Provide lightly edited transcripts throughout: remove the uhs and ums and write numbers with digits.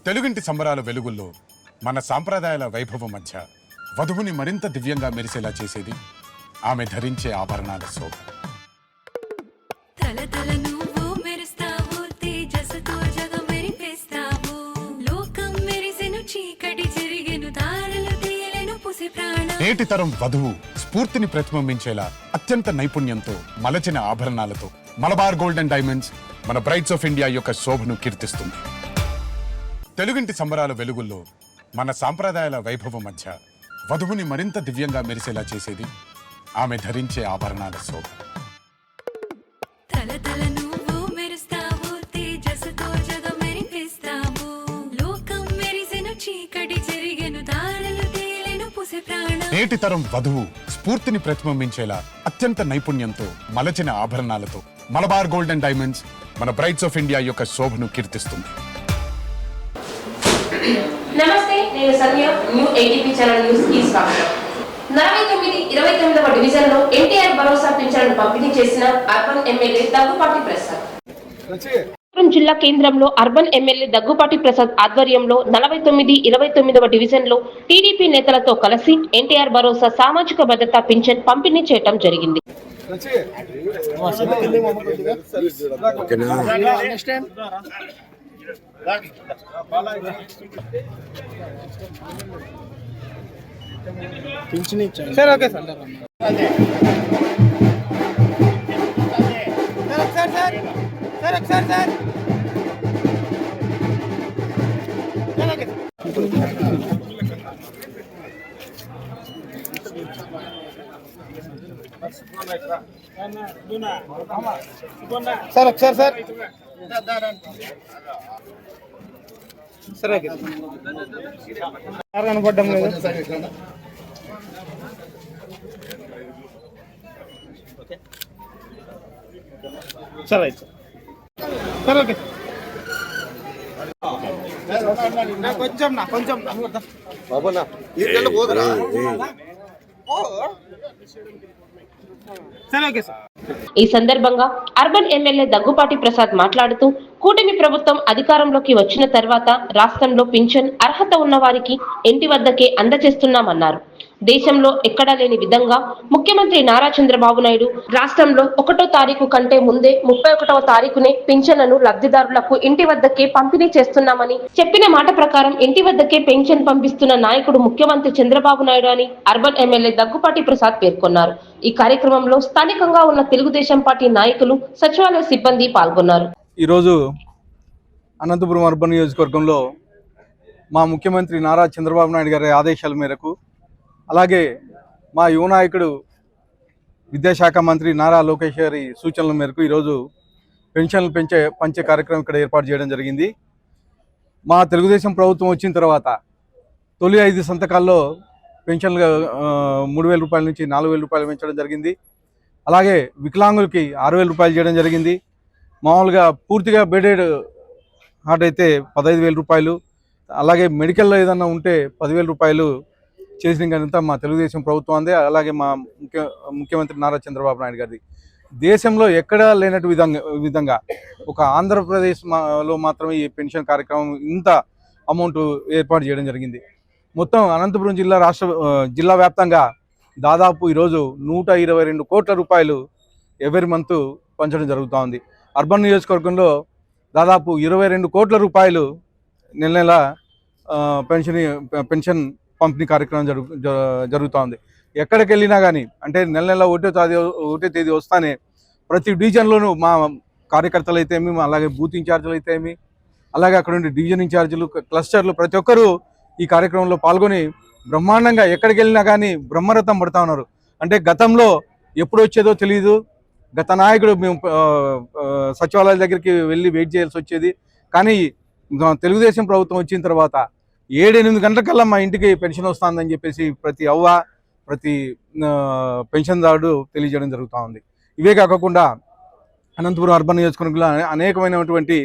తెలుగింటి సంబరాల వెలుగుల్లో మన సాంప్రదాయాల వైభవం మధ్య వధువుని మరింత దివ్యంగా మెరిసేలా చేసేది ఆమె ధరించే ఆభరణాల శోభ. తలతల నువ్వు మెరుస్తావు, తేజస్సుతో జగం మెరిపేస్తావు. లోకం మెరిసెను, చీకటి చెరిగెను, తారలు తేలెను పుసి ప్రాణం. నేటి తరం వధువు స్ఫూర్తిని ప్రతిబింబించేలా అత్యంత నైపుణ్యంతో మలచిన ఆభరణాలతో మలబార్ గోల్డ్ అండ్ డైమండ్స్ మన బ్రైట్స్ ఆఫ్ ఇండియా యొక్క శోభను కీర్తిస్తుంది. తెలుగింటి సంబరాల వెలుగుల్లో మన సాంప్రదాయాల వైభవం మధ్య వధువుని మరింత దివ్యంగా మెరిసేలా చేసేది ఆమె ధరించే ఆభరణాల శోభ. తలతల నువ్వు మెరుస్తావు, తేజస్సుతో జగం మెరిపేస్తావు. లోకం మెరిసెను, చీకటి చెరిగెను, తారలు తేలెను పుసి ప్రాణం. నేటి తరం వధువు స్ఫూర్తిని ప్రతిబింబించేలా అత్యంత నైపుణ్యంతో మలచిన ఆభరణాలతో మలబార్ గోల్డ్ అండ్ డైమండ్స్ మన బ్రైట్స్ ఆఫ్ ఇండియా యొక్క శోభను కీర్తిస్తుంది. నమస్తే, నేను సంధ్య. న్యూ ఏటీపీ ఛానల్ న్యూస్ కి స్వాగతం. 49-29వ డివిజన్ లో ఎన్టీఆర్ భరోసా పింఛన్లను పంపిణీ చేసిన అర్బన్ ఎమ్మెల్యే దగ్గుపాటి ప్రసాద్. జిల్లా కేంద్రంలో అర్బన్ ఎమ్మెల్యే దగ్గుపాటి ప్రసాద్ ఆధ్వర్యంలో 49-29వ డివిజన్ లో టీడీపీ నేతలతో కలిసి ఎన్టీఆర్ భరోసా సామాజిక భద్రతా పింఛన్ పంపిణీ చేయడం జరిగింది. సార్ ఓకే సార్ సార్ ఒకసారి సార్ సరే కనపడ్డం లేదు. సరే అయితే సరే ఓకే కొంచెం బాబునా పోదురా. ఈ సందర్భంగా అర్బన్ ఎమ్మెల్యే దగ్గుపాటి ప్రసాద్ మాట్లాడుతూ కూటమి ప్రభుత్వం అధికారంలోకి వచ్చిన తర్వాత రాష్ట్రంలో పింఛన్ అర్హత ఉన్న వారికి ఇంటి వద్దకే అందజేస్తున్నామన్నారు. దేశంలో ఎక్కడా లేని విధంగా ముఖ్యమంత్రి నారా చంద్రబాబు నాయుడు రాష్ట్రంలో 1వ తారీఖు కంటే ముందే 31వ తారీఖునే పింఛన్లను లబ్ధిదారులకు ఇంటి వద్దకే పంపిణీ చేస్తున్నామని చెప్పిన మాట ప్రకారం ఇంటి వద్దకే పెన్షన్ పంపిస్తున్న నాయకుడు ముఖ్యమంత్రి చంద్రబాబు నాయుడు అని అర్బన్ ఎమ్మెల్యే దగ్గుపాటి ప్రసాద్ పేర్కొన్నారు. ఈ కార్యక్రమంలో స్థానికంగా ఉన్న తెలుగుదేశం పార్టీ నాయకులు, సచివాలయ సిబ్బంది పాల్గొన్నారు. ఈరోజు అనంతపురం అర్బన్ నియోజకవర్గంలో మా ముఖ్యమంత్రి నారా చంద్రబాబు నాయుడు గారి ఆదేశాల మేరకు, అలాగే మా యువ నాయకుడు విద్యాశాఖ మంత్రి నారా లోకేష్ గారి సూచనల మేరకు ఈరోజు పెన్షన్లు పంచే కార్యక్రమం ఇక్కడ ఏర్పాటు చేయడం జరిగింది. మా తెలుగుదేశం ప్రభుత్వం వచ్చిన తర్వాత తొలి 5 సంతకాల్లో పెన్షన్లు 3,000 రూపాయల నుంచి 4,000 రూపాయలు పెంచడం జరిగింది. అలాగే వికలాంగులకి 6,000 రూపాయలు చేయడం జరిగింది. మామూలుగా పూర్తిగా బెడెడ్ హార్ట్ అయితే 15,000 రూపాయలు, అలాగే మెడికల్లో ఏదన్నా ఉంటే 10,000 రూపాయలు చేసిన ఘనత మా తెలుగుదేశం ప్రభుత్వం అందే. అలాగే మా ముఖ్యమంత్రి నారా చంద్రబాబు నాయుడు గారిది. దేశంలో ఎక్కడా లేనట్టు విధంగా ఒక ఆంధ్రప్రదేశ్లో మాత్రమే ఈ పెన్షన్ కార్యక్రమం ఇంత అమౌంట్ ఏర్పాటు చేయడం జరిగింది. మొత్తం అనంతపురం జిల్లా వ్యాప్తంగా దాదాపు ఈరోజు 122 కోట్ల రూపాయలు ఎవరి మంత్ పంచడం జరుగుతూ ఉంది. అర్బన్ నియోజకవర్గంలో దాదాపు 22 కోట్ల రూపాయలు నెల పెన్షన్ పంపిణీ కార్యక్రమం జరుగుతూ ఉంది. ఎక్కడికి వెళ్ళినా కానీ అంటే నెల 1వ తేదీ వస్తానే ప్రతి డివిజన్లోనూ మా కార్యకర్తలు అయితే ఏమి, అలాగే బూత్ ఇన్ఛార్జీలు అయితే ఏమి, అలాగే అక్కడ ఉండే డివిజన్ ఇన్ఛార్జీలు, క్లస్టర్లు ప్రతి ఒక్కరూ ఈ కార్యక్రమంలో పాల్గొని బ్రహ్మాండంగా ఎక్కడికి వెళ్ళినా కానీ బ్రహ్మరథం పడుతూ ఉన్నారు. అంటే గతంలో ఎప్పుడు వచ్చేదో తెలియదు. గత నాయకుడు మేము సచివాలయాల దగ్గరికి వెళ్ళి వెయిట్ చేయాల్సి వచ్చేది. కానీ తెలుగుదేశం ప్రభుత్వం వచ్చిన తర్వాత 7-8 గంటలకల్లా మా ఇంటికి పెన్షన్ వస్తుందని చెప్పేసి ప్రతి అవ్వ, ప్రతి పెన్షన్దారుడు తెలియజేయడం జరుగుతూ ఉంది. ఇవే కాకుండా అనంతపురం అర్బన్ నియోజకవర్గంలో అనేకమైనటువంటి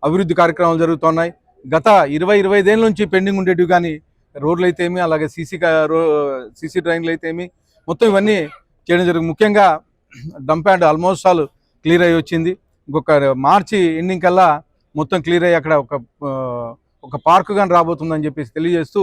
అభివృద్ధి కార్యక్రమాలు జరుగుతున్నాయి. గత 20-25 ఏళ్ళ నుంచి పెండింగ్ ఉండేటివి కానీ రోడ్లు అయితే ఏమి, అలాగే సీసీ డ్రైన్లు అయితే ఏమి, మొత్తం ఇవన్నీ చేయడం జరిగింది. ముఖ్యంగా dump yard almost all clear అయ్యి వచ్చింది. ఇంకొక మార్చి ఎండింగ్ కల్లా మొత్తం క్లియర్ అయ్యి అక్కడ ఒక ఒక పార్కు కానీ రాబోతుందని చెప్పేసి తెలియజేస్తూ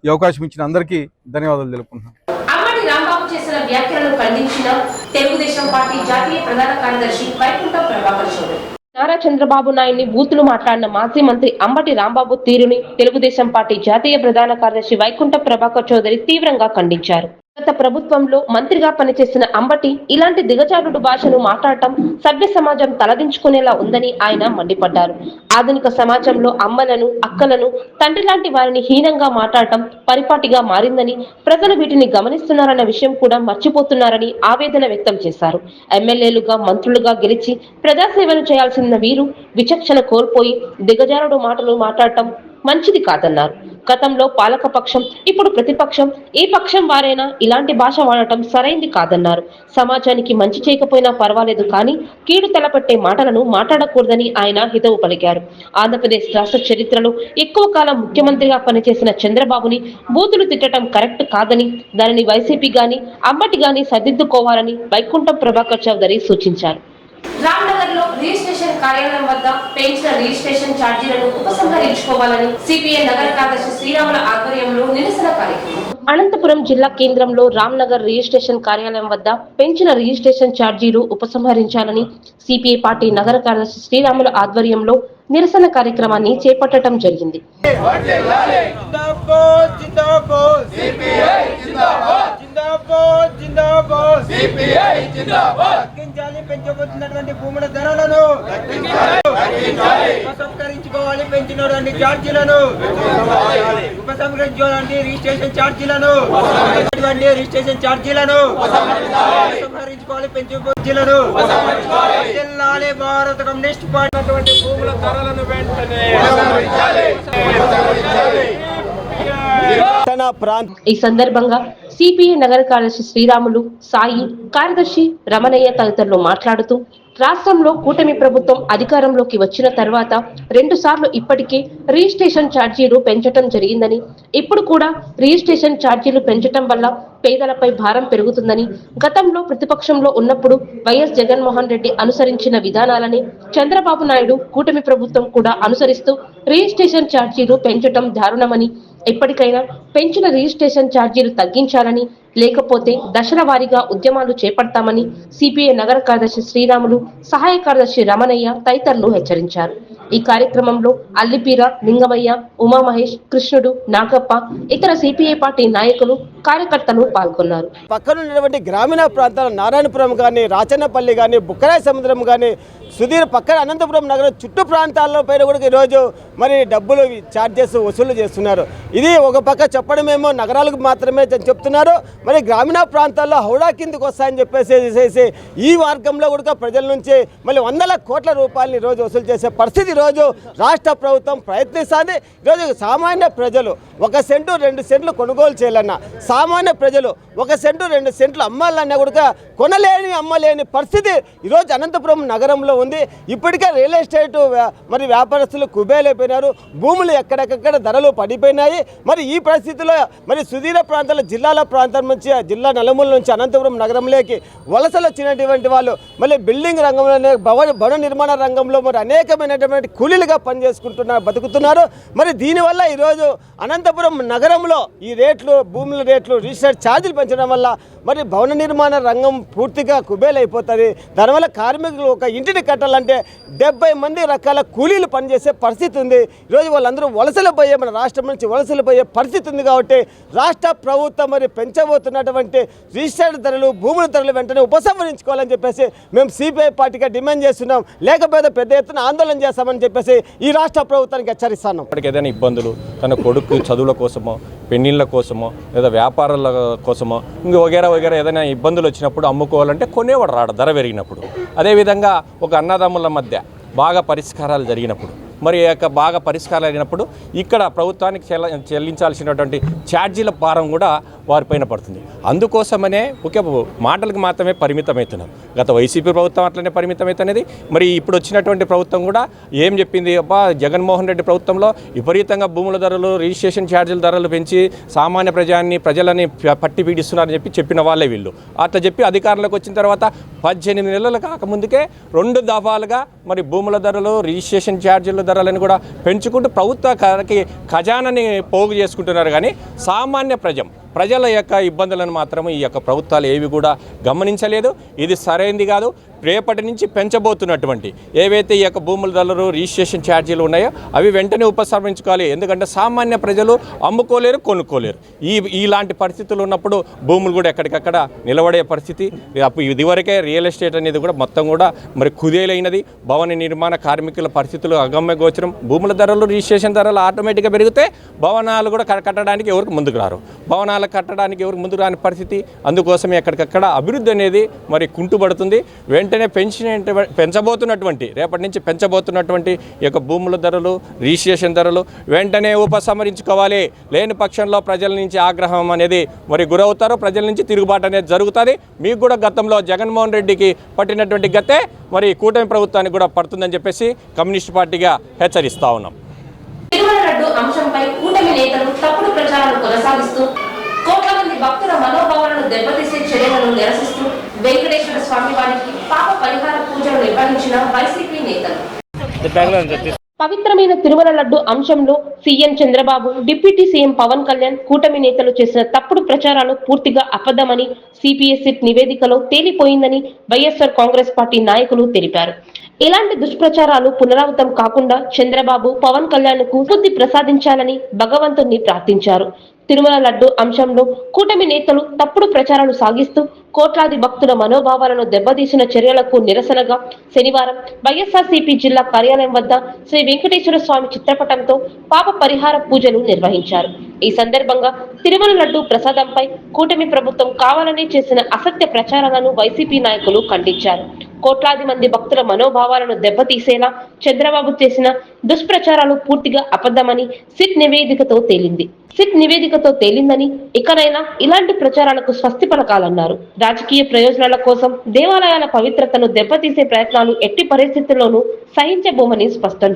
ఈ అవకాశం ఇచ్చిన అందరికీ ధన్యవాదాలు తెలుపుకుంటున్నాను. అమ్మటి రాంబాబు చేసిన వ్యాఖ్యలను ఖండించిన తెలుగుదేశం పార్టీ జాతీయ ప్రధాన కార్యదర్శి వైకుంఠం ప్రభాకర్ చౌదరి నారా చంద్రబాబు నాయుడిని బూతులు మాట్లాడిన మాజీ మంత్రి అంబటి రాంబాబు తీరుని తెలుగుదేశం పార్టీ జాతీయ ప్రధాన కార్యదర్శి వైకుంఠం ప్రభాకర్ చౌదరి తీవ్రంగా ఖండించారు. గత ప్రభుత్వంలో మంత్రిగా పనిచేసిన అంబటి ఇలాంటి దిగజారుడు భాషను మాట్లాడటం సభ్య సమాజం తలదించుకునేలా ఉందని ఆయన మండిపడ్డారు. ఆధునిక సమాజంలో అమ్మలను, అక్కలను, తండ్రి లాంటి వారిని హీనంగా మాట్లాడటం పరిపాటిగా మారిందని, ప్రజలు వీటిని గమనిస్తున్నారన్న విషయం కూడా మర్చిపోతున్నారని ఆవేదన వ్యక్తం చేశారు. ఎమ్మెల్యేలుగా, మంత్రులుగా గెలిచి ప్రజాసేవలు చేయాల్సిన వీరు విచక్షణ కోల్పోయి దిగజారుడు మాటలు మాట్లాడటం మంచిది కాదన్నారు. గతంలో పాలక పక్షం, ఇప్పుడు ప్రతిపక్షం, ఏ పక్షం వారైనా ఇలాంటి భాష వాడటం సరైంది కాదన్నారు. సమాజానికి మంచి చేయకపోయినా పర్వాలేదు, కానీ కీడు తలపెట్టే మాటలను మాట్లాడకూడదని ఆయన హితవు పలికారు. ఆంధ్రప్రదేశ్ రాష్ట్ర చరిత్రలో ఎక్కువ కాలం ముఖ్యమంత్రిగా పనిచేసిన చంద్రబాబుని బూతులు తిట్టడం కరెక్ట్ కాదని, దానిని వైసీపీ గాని అంబటి గాని సరిదిద్దుకోవాలని వైకుంఠం ప్రభాకర్ చౌదరి సూచించారు. రామ్నగర్ లో రిజిస్ట్రేషన్ కార్యాలయం వద్ద పెంచిన రిజిస్ట్రేషన్ ఛార్జీలను ఉపసంహరించుకోవాలని సిపిఐ నగర కార్యదర్శి శ్రీరాముల ఆధ్వర్యంలో నిరసన కార్యక్రమం. అనంతపురం జిల్లా కేంద్రంలో రామ్నగర్ రిజిస్ట్రేషన్ కార్యాలయం వద్ద పెంచిన రిజిస్ట్రేషన్ ఛార్జీలు ఉపసంహరించాలని సిపిఐ పార్టీ నగర కార్యదర్శి శ్రీరాముల ఆధ్వర్యంలో నిరసన కార్యక్రమాన్ని చేపట్టడం జరిగింది. పెంచబోతున్నటువంటి భూముల ధరలను ఉపసంహరించుకోవాలి. పెంచినటువంటి ఛార్జీలను ఉపసంహరించుకోవాలంటే రిజిస్ట్రేషన్ ఛార్జీలను ఉపసంహరించుకోవాలి. పెంచు ఛార్జీలను జిల్లాలే భారత కమ్యూనిస్ట్ పార్టీ భూముల ధరలను వెంటనే ఈ సందర్భంగా సిపిఐ నగర కార్యదర్శి శ్రీరాములు, సాయి, కార్యదర్శి రమణయ్య తదితరులు మాట్లాడుతూ రాష్ట్రంలో కూటమి ప్రభుత్వం అధికారంలోకి వచ్చిన తర్వాత 2 సార్లు ఇప్పటికే రిజిస్ట్రేషన్ ఛార్జీలు పెంచడం జరిగిందని, ఇప్పుడు కూడా రిజిస్ట్రేషన్ ఛార్జీలు పెంచడం వల్ల పేదలపై భారం పెరుగుతుందని, గతంలో ప్రతిపక్షంలో ఉన్నప్పుడు వైఎస్ జగన్మోహన్ రెడ్డి అనుసరించిన విధానాలని చంద్రబాబు నాయుడు కూటమి ప్రభుత్వం కూడా అనుసరిస్తూ రిజిస్ట్రేషన్ ఛార్జీలు పెంచడం దారుణమని, ఎప్పటికైనా పెంచిన రిజిస్ట్రేషన్ ఛార్జీలు తగ్గించాలని, లేకపోతే దశల వారీగా ఉద్యమాలు చేపడతామని సిపిఐ నగర కార్యదర్శి శ్రీరాములు, సహాయ కార్యదర్శి రమణయ్య తదితరులు హెచ్చరించారు. ఈ కార్యక్రమంలో అల్లిపీర, లింగమయ్య, ఉమామహేష్, కృష్ణుడు, నాగప్ప, ఇతర సిపిఐ పార్టీ నాయకులు, కార్యకర్తలు పాల్గొన్నారు. పక్కనున్నటువంటి గ్రామీణ ప్రాంతాల నారాయణపురం కానీ, రాచన్నపల్లి కానీ, బుక్కరాయ సముద్రం కానీ, సుదీర పక్కన అనంతపురం నగరం చుట్టూ ప్రాంతాల పైన కూడా ఈరోజు మరి డబ్బులు ఛార్జెస్ వసూలు చేస్తున్నారు. ఇది ఒక పక్క చెప్పడమేమో నగరాలకు మాత్రమే చెప్తున్నారు, మరి గ్రామీణ ప్రాంతాల్లో హౌడా కిందకు వస్తాయని చెప్పేసి ఈ మార్గంలో కూడా ప్రజల నుంచి మళ్ళీ 100 కోట్ల రూపాయలని ఈరోజు వసూలు చేసే పరిస్థితి ఈరోజు రాష్ట్ర ప్రభుత్వం ప్రయత్నిస్తుంది. ఈరోజు సామాన్య ప్రజలు 1 సెంటు 2 సెంట్లు కొనుగోలు చేయాలన్నా, సామాన్య ప్రజలు 1 సెంటు 2 సెంట్లు అమ్మాలన్నా కూడా కొనలేని, అమ్మలేని పరిస్థితి ఈరోజు అనంతపురం నగరంలో ఉంది. ఇప్పటికే రియల్ ఎస్టేట్ మరి వ్యాపారస్తులు కుబేలైపోయినారు, భూములు ఎక్కడెక్కడ ధరలు పడిపోయినాయి. మరి ఈ పరిస్థితిలో మరి సుదీర ప్రాంతాల జిల్లాల ప్రాంతం నుంచి, జిల్లా నలుమూల నుంచి అనంతపురం నగరంలోకి వలసలు వచ్చినటువంటి వాళ్ళు మళ్ళీ బిల్డింగ్ రంగంలోనే, భవన నిర్మాణ రంగంలో మరి అనేకమైనటువంటి కూలీలుగా పనిచేసుకుంటున్నారు, బతుకుతున్నారు. మరి దీనివల్ల ఈరోజు అనంతపురం నగరంలో ఈ రేట్లు, భూముల రేట్లు, రిజిస్టర్ ఛార్జీలు పెంచడం వల్ల మరి భవన నిర్మాణ రంగం పూర్తిగా కుబేలైపోతుంది. దానివల్ల కార్మికులు ఒక ఇంటిని కట్టాలంటే 70 మంది రకాల కూలీలు పనిచేసే పరిస్థితి ఉంది. ఈరోజు వాళ్ళందరూ వలసలు పోయే, మన రాష్ట్రం నుంచి వలసలు పోయే పరిస్థితి ఉంది. కాబట్టి రాష్ట్ర ప్రభుత్వం మరి పెంచబోతున్నటువంటి రిజిస్టర్డ్ ధరలు, భూముల ధరలు వెంటనే ఉపసంహరించుకోవాలని చెప్పేసి మేము సిపిఐ పార్టీగా డిమాండ్ చేస్తున్నాం. లేకపోతే పెద్ద ఎత్తున ఆందోళన చేస్తామని చెప్పేసి ఈ రాష్ట్ర ప్రభుత్వానికి హెచ్చరిస్తున్నాం. ఇప్పటికి ఏదైనా ఇబ్బందులు తన కొడుకు చదువుల కోసమో, పెళ్ళిళ్ళ కోసమో, లేదా వ్యాపారాల కోసమో, ఇంక వగేరా ఏదైనా ఇబ్బందులు వచ్చినప్పుడు అమ్ముకోవాలంటే కొనేవాడు రాడు ధర పెరిగినప్పుడు. అదేవిధంగా ఒక అన్నదమ్ముల మధ్య బాగా పరిష్కారాలు జరిగినప్పుడు, మరి బాగా పరిష్కారాలు అయినప్పుడు ఇక్కడ ప్రభుత్వానికి చెల్లించాల్సినటువంటి ఛార్జీల భారం కూడా వారిపైన పడుతుంది. అందుకోసమనే ఒకే మాటలకు మాత్రమే పరిమితమవుతున్నారు. గత వైసీపీ ప్రభుత్వం అట్లనే పరిమితమవుతున్నది. మరి ఇప్పుడు వచ్చినటువంటి ప్రభుత్వం కూడా ఏం చెప్పింది, అబ్బా జగన్మోహన్ రెడ్డి ప్రభుత్వంలో విపరీతంగా భూముల ధరలు, రిజిస్ట్రేషన్ ఛార్జీల ధరలు పెంచి సామాన్య ప్రజలని పట్టి పీడిస్తున్నారని చెప్పిన వాళ్ళే వీళ్ళు. అట్లా చెప్పి అధికారంలోకి వచ్చిన తర్వాత 18 నెలలు కాకముందుకే 2 దఫాలుగా మరి భూముల ధరలు, రిజిస్ట్రేషన్ ఛార్జీల ధరలను కూడా పెంచుకుంటూ ప్రభుత్వ ఖజానాని పోగు చేసుకుంటున్నారు. కానీ సామాన్య ప్రజల యొక్క ఇబ్బందులను మాత్రం ఈ యొక్క ప్రభుత్వాలు ఏవి కూడా గమనించలేదు. ఇది సరైనది కాదు. రేపటి నుంచి పెంచబోతున్నటువంటి ఏవైతే ఈ యొక్క భూముల ధరలు రిజిస్ట్రేషన్ ఛార్జీలు ఉన్నాయో అవి వెంటనే ఉపసంహరించుకోవాలి. ఎందుకంటే సామాన్య ప్రజలు అమ్ముకోలేరు, కొనుక్కోలేరు. ఇలాంటి పరిస్థితులు ఉన్నప్పుడు భూములు కూడా ఎక్కడికక్కడ నిలబడే పరిస్థితి. అప్పుడు ఇదివరకే రియల్ ఎస్టేట్ అనేది కూడా మొత్తం కూడా మరి కుదేలైనది. భవన నిర్మాణ కార్మికుల పరిస్థితులు అగమ్య గోచరం. భూముల ధరలు రిజిస్ట్రేషన్ ధరలు ఆటోమేటిక్గా పెరిగితే భవనాలు కూడా కట్టడానికి ఎవరికి ముందుకు రారు. భవనాలు కట్టడానికి ఎవరికి ముందుకు రాని పరిస్థితి. అందుకోసమే ఎక్కడికక్కడ అభివృద్ధి అనేది మరి కుంటుపడుతుంది. వెంటనే రేపటి నుంచి పెంచబోతున్నటువంటి ఈ యొక్క భూముల ధరలు రిజిస్ట్రేషన్ ధరలు వెంటనే ఉపసంహరించుకోవాలి. లేని పక్షంలో ప్రజల నుంచి ఆగ్రహం అనేది మరి గురవుతారు. ప్రజల నుంచి తిరుగుబాటు అనేది జరుగుతుంది. మీకు కూడా గతంలో జగన్మోహన్ రెడ్డికి పట్టినటువంటి గతే మరి కూటమి ప్రభుత్వానికి కూడా పడుతుందని చెప్పేసి కమ్యూనిస్ట్ పార్టీగా హెచ్చరిస్తా ఉన్నాం. తిరుమల లడ్డు అంశంపై కూటమి నేతలు తప్పుడు ప్రచారాలు కొనసాగిస్తూ కోట్ల మంది భక్తుల మనోభావాలను దెబ్బతీసే చర్యలను నిరసిస్తూ వెంకటేశ్వర స్వామి వారికి పాప పరిహార పూజలు నిర్వహించిన వైసీపీ నేతలు. పవిత్రమైన తిరుమల లడ్డు అంశంలో CM Chandrababu, deputy CM Pawan Kalyan, కూటమి నేతలు చేసిన తప్పుడు ప్రచారాలు పూర్తిగా అబద్ధమని సిపిఎస్ సిట్ నివేదికలో తేలిపోయిందని వైఎస్ఆర్ కాంగ్రెస్ పార్టీ నాయకులు తెలిపారు. ఇలాంటి దుష్ప్రచారాలు పునరావృతం కాకుండా చంద్రబాబు, పవన్ కళ్యాణ్ కు బుద్ధి ప్రసాదించాలని భగవంతుణ్ణి ప్రార్థించారు. తిరుమల లడ్డు అంశంలో కూటమి నేతలు తప్పుడు ప్రచారాలు సాగిస్తూ కోట్లాది భక్తుల మనోభావాలను దెబ్బతీసిన చర్యలకు నిరసనగా శనివారం వైఎస్ఆర్సీపీ జిల్లా కార్యాలయం వద్ద శ్రీ వెంకటేశ్వర స్వామి చిత్రపటంతో పాప పరిహార పూజలు నిర్వహించారు. ఈ సందర్భంగా తిరుమల లడ్డు ప్రసాదంపై కూటమి ప్రభుత్వం కావాలని చేసిన అసత్య ప్రచారాలను వైసీపీ నాయకులు ఖండించారు. కోట్లాది మంది భక్తుల మనోభావాలను దెబ్బతీసేలా చంద్రబాబు చేసిన దుష్ప్రచారాలు పూర్తిగా అబద్ధమని సిట్ నివేదికతో తేలిందని ఇకనైనా ఇలాంటి ప్రచారాలకు స్వస్తి పలకాలన్నారు. రాజకీయ ప్రయోజనాల కోసం దేవాలయాల పవిత్రతను దెబ్బతీసే ప్రయత్నాలు ఎట్టి పరిస్థితుల్లోనూ సహించబోమని స్పష్టం.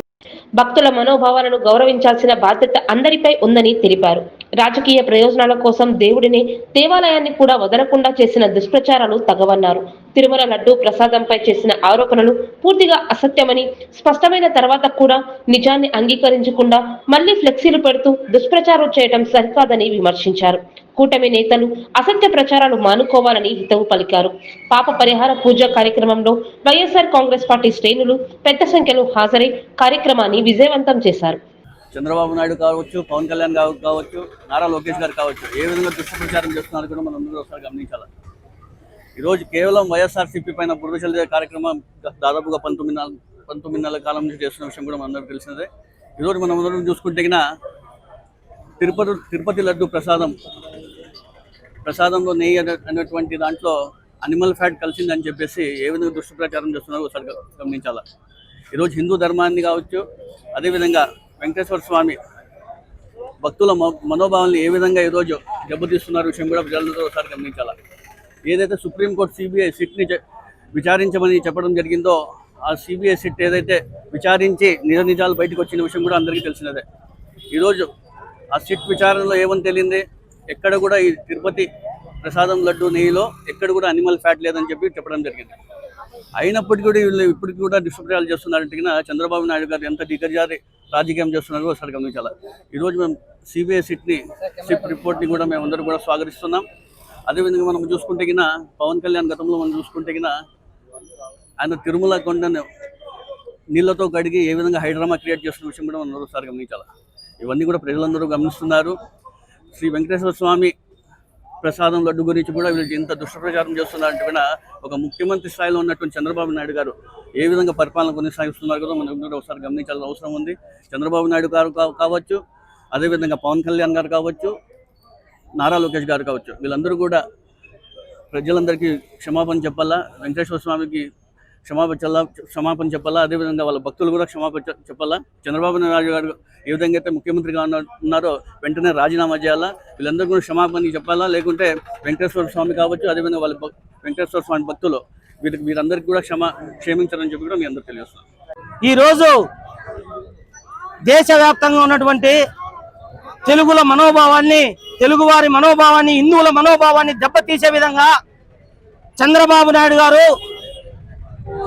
భక్తుల మనోభావాలను గౌరవించాల్సిన బాధ్యత అందరిపై ఉందని తెలిపారు. రాజకీయ ప్రయోజనాల కోసం దేవుడిని, దేవాలయాన్ని కూడా వదలకుండా చేసిన దుష్ప్రచారాలు తగవన్నారు. తిరుమల లడ్డు ప్రసాదంపై చేసిన ఆరోపణలు పూర్తిగా అసత్యమని స్పష్టమైన తర్వాత కూడా నిజాన్ని అంగీకరించకుండా మళ్లీ ఫ్లెక్సీలు పెడుతూ దుష్ప్రచారం చేయడం సరికాదని విమర్శించారు. కూటమి నేతలు అసత్య ప్రచారాలు మానుకోవాలని హితవు పలికారు. పాప పరిహార పూజ కార్యక్రమంలో వైఎస్ఆర్ కాంగ్రెస్ పార్టీ శ్రేణులు పెద్ద సంఖ్యలో హాజరై కార్యక్రమాన్ని విజయవంతం చేశారు. చంద్రబాబు నాయుడు కావచ్చు, పవన్ కళ్యాణ్ కావచ్చు, నారా లోకేష్ గారు కావచ్చు, ఏ విధంగా దుష్ప్రచారం చేస్తున్నారు కూడా మనం అందరూ ఒకసారి గమనించాలి. ఈరోజు కేవలం వైఎస్ఆర్సీపీ పైన బురద చల్లే కార్యక్రమం దాదాపుగా 19 నెలల కాలం నుంచి చేస్తున్న విషయం కూడా మనందరికీ తెలిసినదే. ఈరోజు మనం అందరం చూసుకుంటే తిరుపతి లడ్డు ప్రసాదంలో నెయ్యి అనేటువంటి దాంట్లో అనిమల్ ఫ్యాట్ కలిసిందని చెప్పేసి ఏ విధంగా దుష్ప్రచారం చేస్తున్నారో ఒకసారి గమనించాలి. ఈరోజు హిందూ ధర్మాన్ని కావచ్చు, అదేవిధంగా వెంకటేశ్వర స్వామి భక్తుల మనోభావాన్ని ఏ విధంగా ఈరోజు దెబ్బతీస్తున్నారు విషయం కూడా ప్రజలందరూ ఒకసారి గమనించాలి. ఏదైతే సుప్రీంకోర్టు సిబిఐ సిట్ని విచారించమని చెప్పడం జరిగిందో, ఆ సిబిఐ సిట్ ఏదైతే విచారించి నిజాలు బయటకు వచ్చిన విషయం కూడా అందరికీ తెలిసినదే. ఈరోజు ఆ సిట్ విచారణలో ఏమని తెలియంది, ఎక్కడ కూడా ఈ తిరుపతి ప్రసాదం లడ్డు నెయ్యిలో ఎక్కడ కూడా అనిమల్ ఫ్యాట్ లేదని చెప్పడం జరిగింది. అయినప్పటికీ కూడా వీళ్ళు ఇప్పటికీ కూడా దుష్ప్రచారాలు చేస్తున్నారంటే చంద్రబాబు నాయుడు గారు ఎంత దిగజారి రాజకీయం చేస్తున్నారో ఒకసారి గమనించాలి. ఈరోజు మేము సిబిఐ సిట్ రిపోర్ట్ని కూడా మేము అందరూ కూడా స్వాగతిస్తున్నాం. అదేవిధంగా మనం చూసుకుంటే పవన్ కళ్యాణ్ గతంలో మనం చూసుకుంటే ఆయన తిరుమల కొండను నీళ్లతో కడిగి ఏ విధంగా హైడ్రామా క్రియేట్ చేస్తున్న విషయం కూడా మనం ఒకసారి గమనించాలి. ఇవన్నీ కూడా ప్రజలందరూ గమనిస్తున్నారు. శ్రీ వెంకటేశ్వర స్వామి ప్రసాదం లడ్డు గురించి కూడా వీళ్ళు ఎంత దుష్ప్రచారం చేస్తున్నారంటే కూడా ఒక ముఖ్యమంత్రి స్థాయిలో ఉన్నటువంటి చంద్రబాబు నాయుడు గారు ఏ విధంగా పరిపాలన కొనసాగిస్తున్నారు కూడా మనం కూడా ఒకసారి గమనించాల్సిన అవసరం ఉంది. చంద్రబాబు నాయుడు గారు కావచ్చు, అదేవిధంగా పవన్ కళ్యాణ్ గారు కావచ్చు, నారా లోకేష్ గారు కావచ్చు, వీళ్ళందరూ కూడా ప్రజలందరికీ క్షమాపణ చెప్పాలా, వెంకటేశ్వర స్వామికి క్షమాపణ చెప్పాలా, అదేవిధంగా వాళ్ళ భక్తులు కూడా క్షమాపణ చెప్పాలా. చంద్రబాబు నాయుడు గారు ఏ విధంగా అయితే ముఖ్యమంత్రిగా ఉన్నారో వెంటనే రాజీనామా చేయాలా, వీళ్ళందరూ కూడా క్షమాపణ చెప్పాలా. లేకుంటే వెంకటేశ్వర స్వామి కావచ్చు, అదేవిధంగా వాళ్ళ వెంకటేశ్వర స్వామి భక్తులు వీరందరికీ కూడా క్షమించాలని చెప్పి కూడా మీ అందరూ తెలియజేస్తున్నాం. ఈరోజు దేశవ్యాప్తంగా ఉన్నటువంటి తెలుగువారి మనోభావాన్ని, హిందువుల మనోభావాన్ని దెబ్బతీసే విధంగా చంద్రబాబు నాయుడు గారు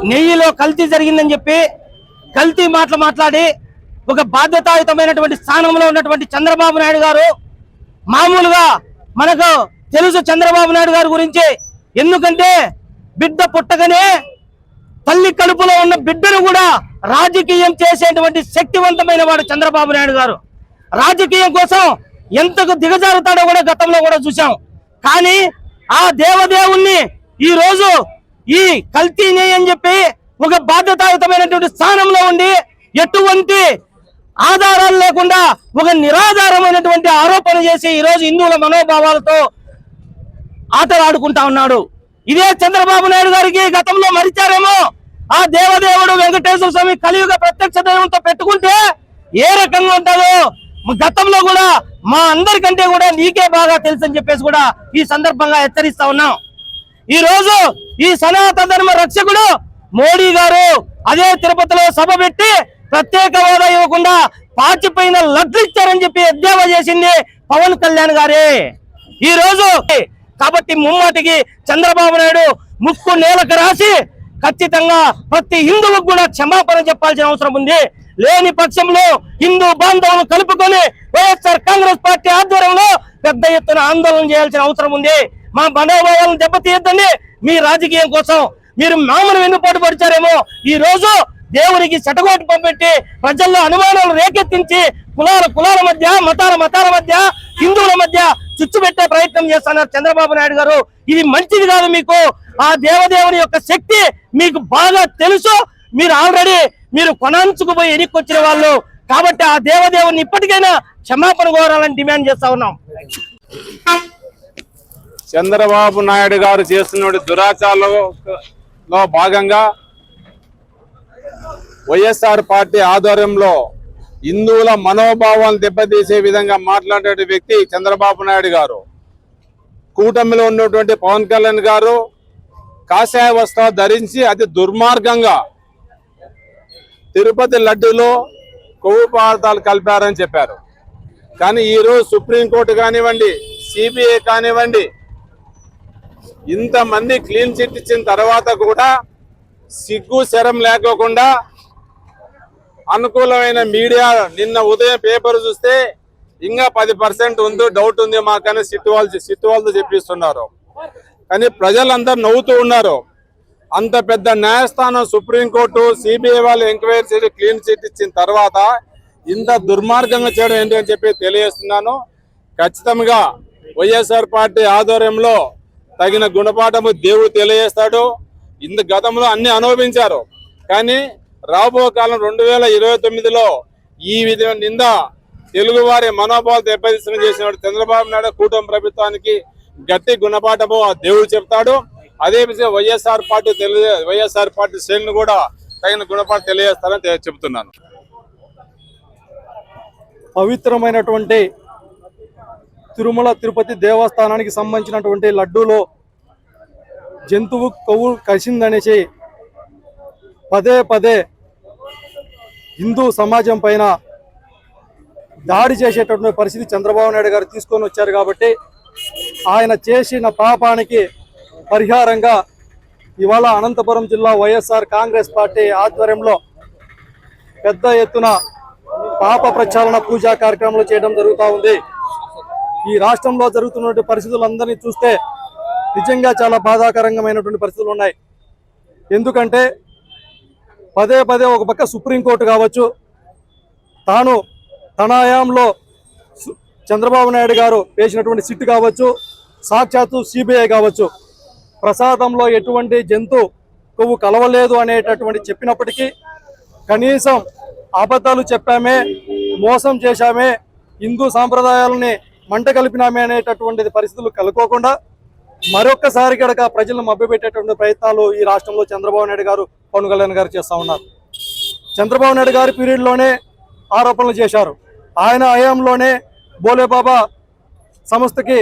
నెయ్యిలో కల్తీ జరిగిందని చెప్పి కల్తీ మాటలు మాట్లాడి ఒక బాధ్యతాయుతమైనటువంటి స్థానంలో ఉన్నటువంటి చంద్రబాబు నాయుడు గారు మామూలుగా మనకు తెలుసు చంద్రబాబు నాయుడు గారి గురించి. ఎందుకంటే బిడ్డ పుట్టగానే తల్లి కడుపులో ఉన్న బిడ్డను కూడా రాజకీయం చేసేటువంటి శక్తివంతమైన వాడు చంద్రబాబు నాయుడు గారు. రాజకీయం కోసం ఎంతకు దిగజారుతాడో కూడా గతంలో కూడా చూసాం. కానీ ఆ దేవదేవుణ్ణి ఈ రోజు ఈ కల్తీని అని చెప్పి ఒక బాధ్యతాయుతమైనటువంటి స్థానంలో ఉండి ఎటువంటి ఆధారాలు లేకుండా ఒక నిరాధారమైనటువంటి ఆరోపణ చేసి ఈ రోజు హిందువుల మనోభావాలతో ఆటలాడుకుంటా ఉన్నాడు. ఇదే చంద్రబాబు నాయుడు గారికి గతంలో మరిచారేమో. ఆ దేవదేవుడు వెంకటేశ్వర స్వామి కలియుగ ప్రత్యక్ష దైవంతో పెట్టుకుంటే ఏ రకంగా ఉంటుందో గతంలో కూడా మా అందరికంటే కూడా నీకే బాగా తెలుసు అని చెప్పేసి కూడా ఈ సందర్భంగా హెచ్చరిస్తా ఉన్నాం. ఈ రోజు ఈ సనాతన ధర్మ రక్షకుడు మోడీ గారు అదే తిరుపతిలో సభ పెట్టి ప్రత్యేక హోదా ఇవ్వకుండా పాచిపోయిన లడ్లు ఇచ్చారని చెప్పి ఎద్దేవా చేసింది పవన్ కళ్యాణ్ గారే ఈ రోజు. కాబట్టి ముమ్మాటికి చంద్రబాబు నాయుడు ముక్కు నేలకు రాసి ఖచ్చితంగా ప్రతి హిందువుకు కూడా క్షమాపణ చెప్పాల్సిన అవసరం ఉంది. లేని పక్షంలో హిందూ బాంధవులను కలుపుకొని వైఎస్ఆర్ కాంగ్రెస్ పార్టీ ఆధ్వర్యంలో పెద్ద ఎత్తున ఆందోళన చేయాల్సిన అవసరం ఉంది. మా మనోభావాలను దెబ్బతీయద్దండి. మీ రాజకీయం కోసం మీరు మామూలు వెన్నుపోటు పడిచారేమో. ఈ రోజు దేవునికి శటగోటు పంపెట్టి ప్రజల్లో అనుమానాలు రేకెత్తించి కులాల మధ్య మతాల మధ్య హిందువుల మధ్య చిచ్చు పెట్టే ప్రయత్నం చేస్తున్నారు చంద్రబాబు నాయుడు గారు. ఇది మంచిది కాదు. మీకు ఆ దేవదేవుని యొక్క శక్తి మీకు బాగా తెలుసు. మీరు ఆల్రెడీ మీరు కొనాంచుకుపోయి ఎన్నికొచ్చిన వాళ్ళు కాబట్టి ఆ దేవదేవుని ఇప్పటికైనా క్షమాపణ కోరాలని డిమాండ్ చేస్తా ఉన్నాం. చంద్రబాబు నాయుడు గారు చేస్తున్న దురాచారంలో భాగంగా వైఎస్ఆర్ పార్టీ ఆధ్వర్యంలో హిందువుల మనోభావాలను దెబ్బతీసే విధంగా మాట్లాడే వ్యక్తి చంద్రబాబు నాయుడు గారు. కూటమిలో ఉన్నటువంటి పవన్ కళ్యాణ్ గారు కాషాయ వస్త్రాలు ధరించి అతి దుర్మార్గంగా తిరుపతి లడ్డూలో కొవ్వు పదార్థాలు కలిపారని చెప్పారు. కానీ ఈరోజు సుప్రీంకోర్టు కానివ్వండి, సిబిఐ కానివ్వండి, ఇంతమంది క్లీన్ చిట్ ఇచ్చిన తర్వాత కూడా సిగ్గు శరం లేకోకుండా అనుకూలమైన మీడియా నిన్న ఉదయం పేపర్ చూస్తే ఇంకా 10% ఉంది, డౌట్ ఉంది మాకని సిట్ వాళ్ళతో చెప్పిస్తున్నారు. కానీ ప్రజలందరూ నవ్వుతూ ఉన్నారు. అంత పెద్ద న్యాయస్థానం సుప్రీంకోర్టు సిబిఐ వాళ్ళు ఎంక్వైరీ చేసి క్లీన్ చిట్ ఇచ్చిన తర్వాత ఇంత దుర్మార్గంగా చేయడం ఏంటి అని చెప్పి తెలియజేస్తున్నాను. ఖచ్చితంగా వైఎస్ఆర్ పార్టీ ఆధ్వర్యంలో తగిన గుణపాఠము దేవుడు తెలియజేస్తాడు. ఇంత గతంలో అన్ని అనుభవించారు. కానీ రాబో కాలం 2029లో ఈ విధంగా నింద తెలుగు వారి మనోభావాలు దెబ్బతీసిన చేసిన చంద్రబాబు నాయుడు కూటమి ప్రభుత్వానికి గట్టి గుణపాఠము దేవుడు చెప్తాడు. అదే విషయం వైఎస్ఆర్ పార్టీ శ్రేణులు కూడా తగిన గుణపాఠం తెలియజేస్తారని చెప్తున్నాను. పవిత్రమైనటువంటి తిరుమల తిరుపతి దేవస్థానానికి సంబంధించినటువంటి లడ్డూలో జంతువు కొవ్వు కలిసిందనేసి పదే హిందూ సమాజం పైన దాడి చేసేటటువంటి పరిస్థితి చంద్రబాబు నాయుడు గారు తీసుకొని వచ్చారు. కాబట్టి ఆయన చేసిన పాపానికి పరిహారంగా ఇవాళ అనంతపురం జిల్లా వైఎస్ఆర్ కాంగ్రెస్ పార్టీ ఆధ్వర్యంలో పెద్ద ఎత్తున పాప ప్రక్షాళన పూజా కార్యక్రమాలు చేయడం జరుగుతూ ఉంది. ఈ రాష్ట్రంలో జరుగుతున్నటువంటి పరిస్థితులందరినీ చూస్తే నిజంగా చాలా బాధాకరంగమైనటువంటి పరిస్థితులు ఉన్నాయి. ఎందుకంటే పదే ఒక పక్క సుప్రీంకోర్టు కావచ్చు, తాను తన హయాంలో చంద్రబాబు నాయుడు గారు వేసినటువంటి సిట్ కావచ్చు, సాక్షాత్తు సిబిఐ కావచ్చు, ప్రసాదంలో ఎటువంటి జంతు కొవ్వు కలవలేదు అనేటటువంటి చెప్పినప్పటికీ కనీసం అబద్ధాలు చెప్పామే, మోసం చేశామే, హిందూ సాంప్రదాయాలని మంట కలిపినామే అనేటటువంటి పరిస్థితులు కలుకోకుండా మరొక్కసారి గడక ప్రజలను మభ్యపెట్టేటువంటి ప్రయత్నాలు ఈ రాష్ట్రంలో చంద్రబాబు నాయుడు గారు, పవన్ కళ్యాణ్ గారు చేస్తూ ఉన్నారు. చంద్రబాబు నాయుడు గారి పీరియడ్లోనే ఆరోపణలు చేశారు. ఆయన హయాంలోనే బోలేబాబా సంస్థకి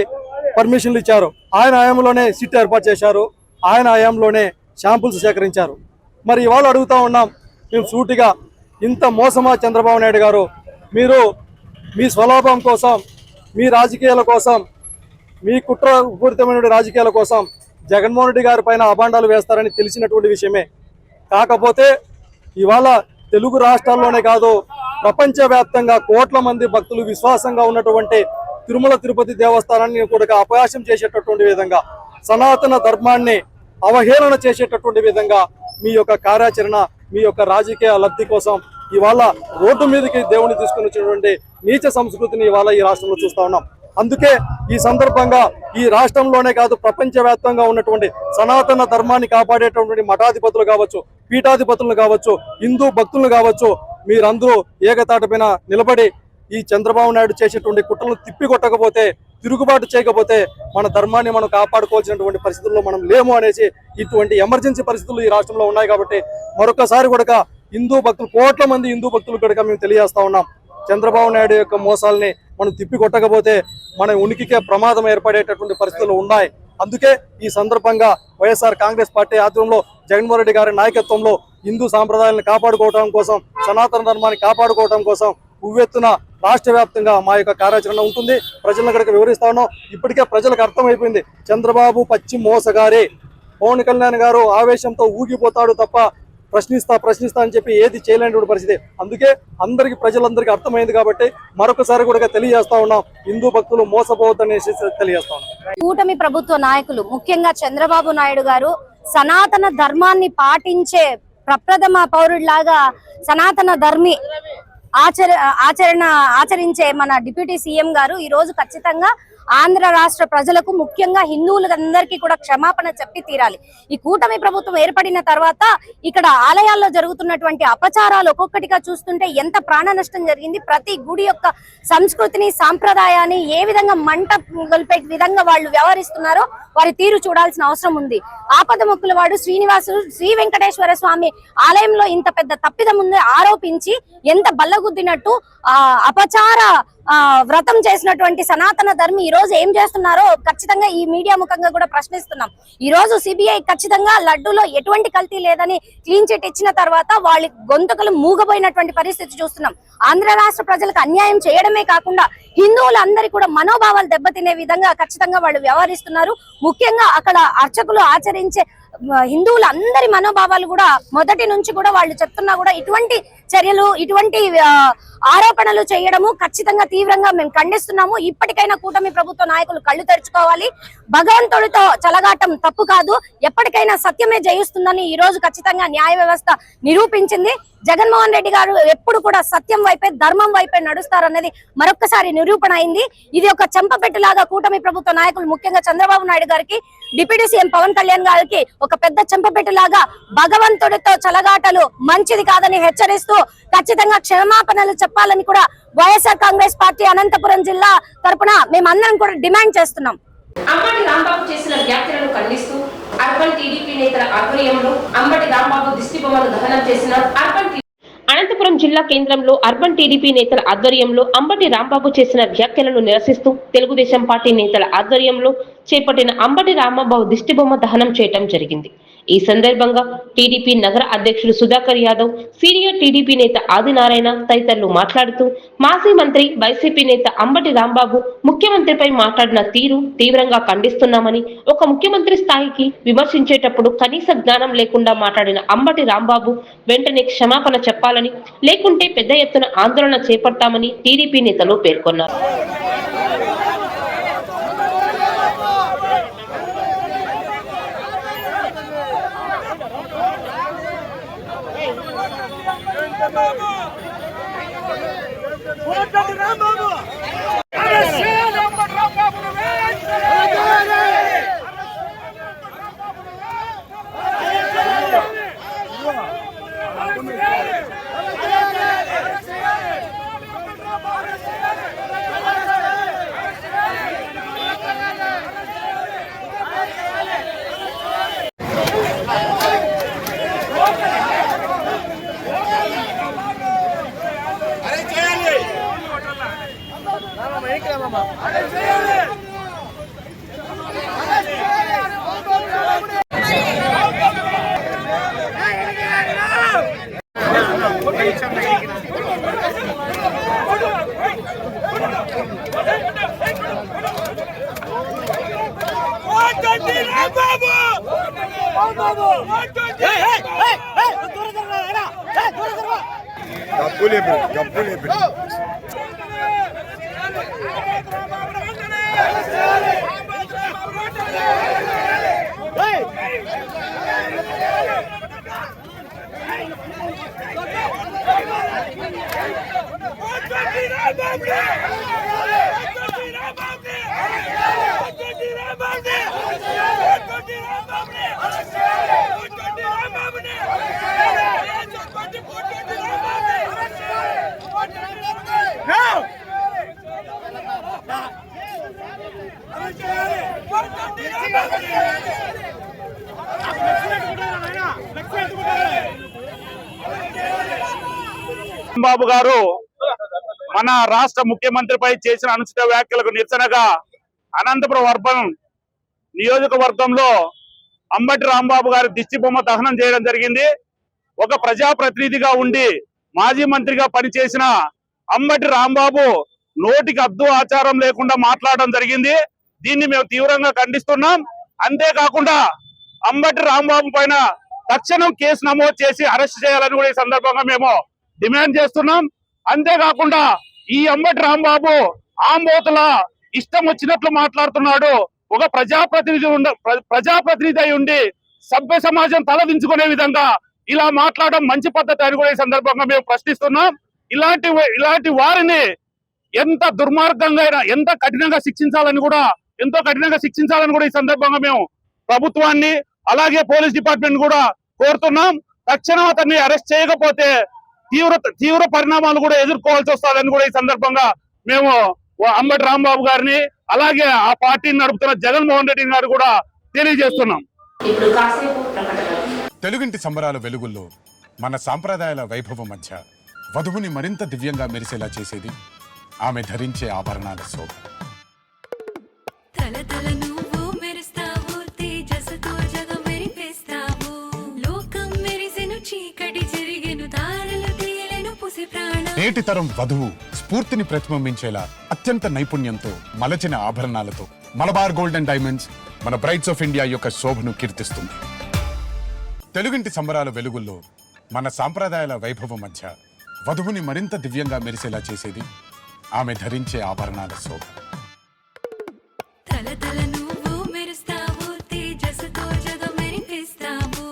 పర్మిషన్లు ఇచ్చారు. ఆయన హయాంలోనే సిట్ ఏర్పాటు చేశారు. ఆయన హయాంలోనే శాంపుల్స్ సేకరించారు. మరి ఇవాళ అడుగుతూ ఉన్నాం మేము సూటిగా, ఇంత మోసమా చంద్రబాబు నాయుడు గారు? మీరు మీ స్వలాభం కోసం, మీ రాజకీయాల కోసం, మీ కుట్రపూరితమైన రాజకీయాల కోసం జగన్మోహన్ రెడ్డి గారి పైన అభాండాలు వేస్తారని తెలిసినటువంటి విషయమే. కాకపోతే ఇవాళ తెలుగు రాష్ట్రాల్లోనే కాదు, ప్రపంచవ్యాప్తంగా కోట్ల మంది భక్తులు విశ్వాసంగా ఉన్నటువంటి తిరుమల తిరుపతి దేవస్థానాన్ని కూడా అపహాస్యం చేసేటటువంటి విధంగా, సనాతన ధర్మాన్ని అవహేళన చేసేటటువంటి విధంగా మీ యొక్క కార్యాచరణ, మీ యొక్క రాజకీయ లబ్ధి కోసం ఇవాళ రోడ్డు మీదకి దేవుని తీసుకుని వచ్చినటువంటి నీచ సంస్కృతిని ఇవాళ ఈ రాష్ట్రంలో చూస్తా ఉన్నాం. అందుకే ఈ సందర్భంగా ఈ రాష్ట్రంలోనే కాదు, ప్రపంచవ్యాప్తంగా ఉన్నటువంటి సనాతన ధర్మాన్ని కాపాడేటటువంటి మఠాధిపతులు కావచ్చు, పీఠాధిపతులను కావచ్చు, హిందూ భక్తులను కావచ్చు, మీరందరూ ఏకతాటిపైన నిలబడి ఈ చంద్రబాబు నాయుడు చేసేటువంటి కుట్రలను తిప్పికొట్టకపోతే, తిరుగుబాటు చేయకపోతే మన ధర్మాన్ని మనం కాపాడుకోవాల్సినటువంటి పరిస్థితుల్లో మనం లేము అనేసి ఇటువంటి ఎమర్జెన్సీ పరిస్థితులు ఈ రాష్ట్రంలో ఉన్నాయి. కాబట్టి మరొకసారి కూడా హిందూ భక్తులు, కోట్ల మంది హిందూ భక్తులు కూడా మేము తెలియజేస్తా ఉన్నాం, చంద్రబాబు నాయుడు యొక్క మోసాలని మనం తిప్పికొట్టకపోతే మన ఉనికికే ప్రమాదం ఏర్పడేటటువంటి పరిస్థితులు ఉన్నాయి. అందుకే ఈ సందర్భంగా వైఎస్ఆర్ కాంగ్రెస్ పార్టీ ఆధ్వర్యంలో జగన్మోహన్ రెడ్డి గారి నాయకత్వంలో హిందూ సాంప్రదాయాలను కాపాడుకోవడం కోసం, సనాతన ధర్మాన్ని కాపాడుకోవడం కోసం ఉవ్వెత్తున రాష్ట్ర వ్యాప్తంగా మా యొక్క కార్యాచరణ ఉంటుంది. ప్రజలను కనుక వివరిస్తా ఉన్నాం. ఇప్పటికే ప్రజలకు అర్థమైపోయింది, చంద్రబాబు పచ్చి మోసగారే. పవన్ కళ్యాణ్ గారు ఆవేశంతో ఊగిపోతాడు తప్ప ప్రశ్నిస్తా అని చెప్పి ఏది చేయలేనటువంటి పరిస్థితి. అందుకే ప్రజలందరికీ అర్థమైంది. కాబట్టి మరొకసారి కూడా తెలియజేస్తా ఉన్నాం, హిందూ భక్తులు మోసపోవద్దనేసి తెలియజేస్తా ఉన్నాం. కూటమి ప్రభుత్వ నాయకులు, ముఖ్యంగా చంద్రబాబు నాయుడు గారు సనాతన ధర్మాన్ని పాటించే ప్రప్రథమ పౌరుడిలాగా సనాతన ధర్మి ఆచరించే మన డిప్యూటీ సీఎం గారు ఈ రోజు ఖచ్చితంగా ఆంధ్ర రాష్ట్ర ప్రజలకు, ముఖ్యంగా హిందువులందరికీ కూడా క్షమాపణ చెప్పి తీరాలి. ఈ కూటమి ప్రభుత్వం ఏర్పడిన తర్వాత ఇక్కడ ఆలయాల్లో జరుగుతున్నటువంటి అపచారాలు ఒక్కొక్కటిగా చూస్తుంటే ఎంత ప్రాణ నష్టం జరిగింది. ప్రతి గుడి యొక్క సంస్కృతిని, సాంప్రదాయాన్ని ఏ విధంగా మంట గొల్పే విధంగా వాళ్ళు వ్యవహరిస్తున్నారో వారి తీరు చూడాల్సిన అవసరం ఉంది. ఆపద మొక్కుల వాడు శ్రీనివాసుడు శ్రీ వెంకటేశ్వర స్వామి ఆలయంలో ఇంత పెద్ద తప్పిదం ఉంది ఆరోపించి ఎంత బల్లగుద్దినట్టు అపచార వ్రతం చేసినటువంటి సనాతన ధర్మి ఈ రోజు ఏం చేస్తున్నారో ఖచ్చితంగా ఈ మీడియా ముఖంగా కూడా ప్రశ్నిస్తున్నాం. ఈ రోజు సిబిఐ ఖచ్చితంగా లడ్డూలో ఎటువంటి కల్తీ లేదని క్లీన్ చిట్ ఇచ్చిన తర్వాత వాళ్ళ గొంతుకలు మూగబోయినటువంటి పరిస్థితి చూస్తున్నాం. ఆంధ్ర రాష్ట్ర ప్రజలకు అన్యాయం చేయడమే కాకుండా హిందువులందరి కూడా మనోభావాలు దెబ్బతినే విధంగా ఖచ్చితంగా వాళ్ళు వ్యవహరిస్తున్నారు. ముఖ్యంగా అక్కడ అర్చకులు ఆచరించే హిందువులందరి మనోభావాలు కూడా మొదటి నుంచి కూడా వాళ్ళు చెప్తున్నా కూడా ఇటువంటి చర్యలు, ఇటువంటి ఆరోపణలు చేయడము ఖచ్చితంగా తీవ్రంగా మేము ఖండిస్తున్నాము. ఇప్పటికైనా కూటమి ప్రభుత్వ నాయకులు కళ్ళు తెరుచుకోవాలి. భగవంతుడితో చలగాటం తప్పు కాదు, ఎప్పటికైనా సత్యమే జయిస్తుందని ఈ రోజు ఖచ్చితంగా న్యాయ వ్యవస్థ నిరూపించింది. జగన్మోహన్ రెడ్డి గారు ఎప్పుడు కూడా సత్యం వైపే, ధర్మం వైపే నడుస్తారనేది మరొక్కసారి నిరూపణ అయింది. ఇది ఒక చెంపపెట్టులాగా కూటమి ప్రభుత్వ నాయకులు, ముఖ్యంగా చంద్రబాబు నాయుడు గారికి, డిప్యూటీ సీఎం పవన్ కళ్యాణ్ గారికి ఒక పెద్ద చెంపపెట్టులాగా భగవంతుడితో చలగాటలు మంచిది కాదని హెచ్చరిస్తూ ఖచ్చితంగా క్షమాపణలు చెప్పాలని కూడా వైఎస్ఆర్ కాంగ్రెస్ పార్టీ అనంతపురం జిల్లా తరపున మేమందరం కూడా డిమాండ్ చేస్తున్నాం. అంబటి రాంబాబు చేసిన వ్యాఖ్యలను ఖండిస్తూ అర్బన్ టీడీపీ నేతల ఆధ్వర్యంలో అంబటి రాంబాబు దిష్టిబొమ్మను దహనం చేసిన అనంతపురం జిల్లా కేంద్రంలో అర్బన్ టీడీపీ నేతల ఆధ్వర్యంలో అంబటి రాంబాబు చేసిన వ్యాఖ్యలను నిరసిస్తూ తెలుగుదేశం పార్టీ నేతల ఆధ్వర్యంలో చేపట్టిన అంబటి రాంబాబు దిష్టిబొమ్మ దహనం చేయడం జరిగింది. ఈ సందర్భంగా టీడీపీ నగర అధ్యక్షుడు సుధాకర్ యాదవ్, సీనియర్ టీడీపీ నేత ఆదినారాయణ తదితరులు మాట్లాడుతూ మాజీ మంత్రి వైసీపీ నేత అంబటి రాంబాబు ముఖ్యమంత్రిపై మాట్లాడిన తీరు తీవ్రంగా ఖండిస్తున్నామని, ఒక ముఖ్యమంత్రి స్థాయికి విమర్శించేటప్పుడు కనీస జ్ఞానం లేకుండా మాట్లాడిన అంబటి రాంబాబు వెంటనే క్షమాపణ చెప్పాలని, లేకుంటే పెద్ద ఎత్తున ఆందోళన చేపడతామని టీడీపీ నేతలు పేర్కొన్నారు. బాబు గారు మన రాష్ట్ర ముఖ్యమంత్రిపై చేసిన అనుచిత వ్యాఖ్యలకు నిరసనగా అనంతపురం అర్బన్ నియోజకవర్గంలో అంబటి రాంబాబు గారి దిష్టి బొమ్మ దహనం చేయడం జరిగింది. ఒక ప్రజాప్రతినిధిగా ఉండి మాజీ మంత్రిగా పనిచేసిన అంబటి రాంబాబు నోటికి అద్దు ఆచారం లేకుండా మాట్లాడడం జరిగింది. దీన్ని మేము తీవ్రంగా ఖండిస్తున్నాం. అంతేకాకుండా అంబటి రాంబాబు పైన తక్షణం కేసు నమోదు చేసి అరెస్ట్ చేయాలని కూడా ఈ సందర్భంగా మేము డిమాండ్ చేస్తున్నాం. అంతేకాకుండా ఈ అంబటి రాంబాబు ఆంబోతుల ఇష్టం వచ్చినట్లు మాట్లాడుతున్నాడు. ఒక ప్రజాప్రతినిధి అయి ఉండి సభ్య సమాజం తలదించుకునే విధంగా ఇలా మాట్లాడడం మంచి పద్ధతి అని కూడా ఈ సందర్భంగా మేము ప్రశ్నిస్తున్నాం. ఇలాంటి వారిని ఎంత దుర్మార్గంగా ఎంత కఠినంగా శిక్షించాలని కూడా ఈ సందర్భంగా మేము ప్రభుత్వాన్ని అలాగే పోలీస్ డిపార్ట్మెంట్ కూడా కోరుతున్నాం. తక్షణం అతన్ని అరెస్ట్ చేయకపోతే తీవ్ర పరిణామాలు కూడా ఎదుర్కోవాల్సి వస్తుందని కూడా ఈ సందర్భంగా మేము అంబటి రాంబాబు గారిని అలాగే ఆ పార్టీని నడుపుతున్న జగన్మోహన్ రెడ్డి గారు కూడా తెలియజేస్తున్నాం. తెలుగింటి సంబరాల వెలుగుల్లో మన సాంప్రదాయాల వైభవం మధ్య వధువుని మరింత దివ్యంగా మెరిసేలా చేసేది ఆమె ధరించే ఆభరణాల శోభ. తల తల నువ్వు మెరుస్తావు తేజస్సుతో జగం మెరిపిస్తావు లోకం మెరిసెను చీకటి చెరిగెను దారులు తేలెను పుసి ప్రాణం. నేటి తరం వధువు స్ఫూర్తిని ప్రతిబింబించేలా అత్యంత నైపుణ్యంతో మలచిన ఆభరణాలతో మలబార్ గోల్డ్ అండ్ డైమండ్స్ మన బ్రైట్స్ ఆఫ్ ఇండియా యొక్క శోభను కీర్తిస్తుంది. తెలుగింటి సంబరాల వెలుగుల్లో మన సాంప్రదాయాల వైభవం మధ్య వధువుని మరింత దివ్యంగా మెరిసేలా చేసేది ఆమె ధరించే ఆభరణాల శోభ. తల తల నువ్వు మెరుస్తావు తేజస్సుతో జగం మెరిపిస్తావు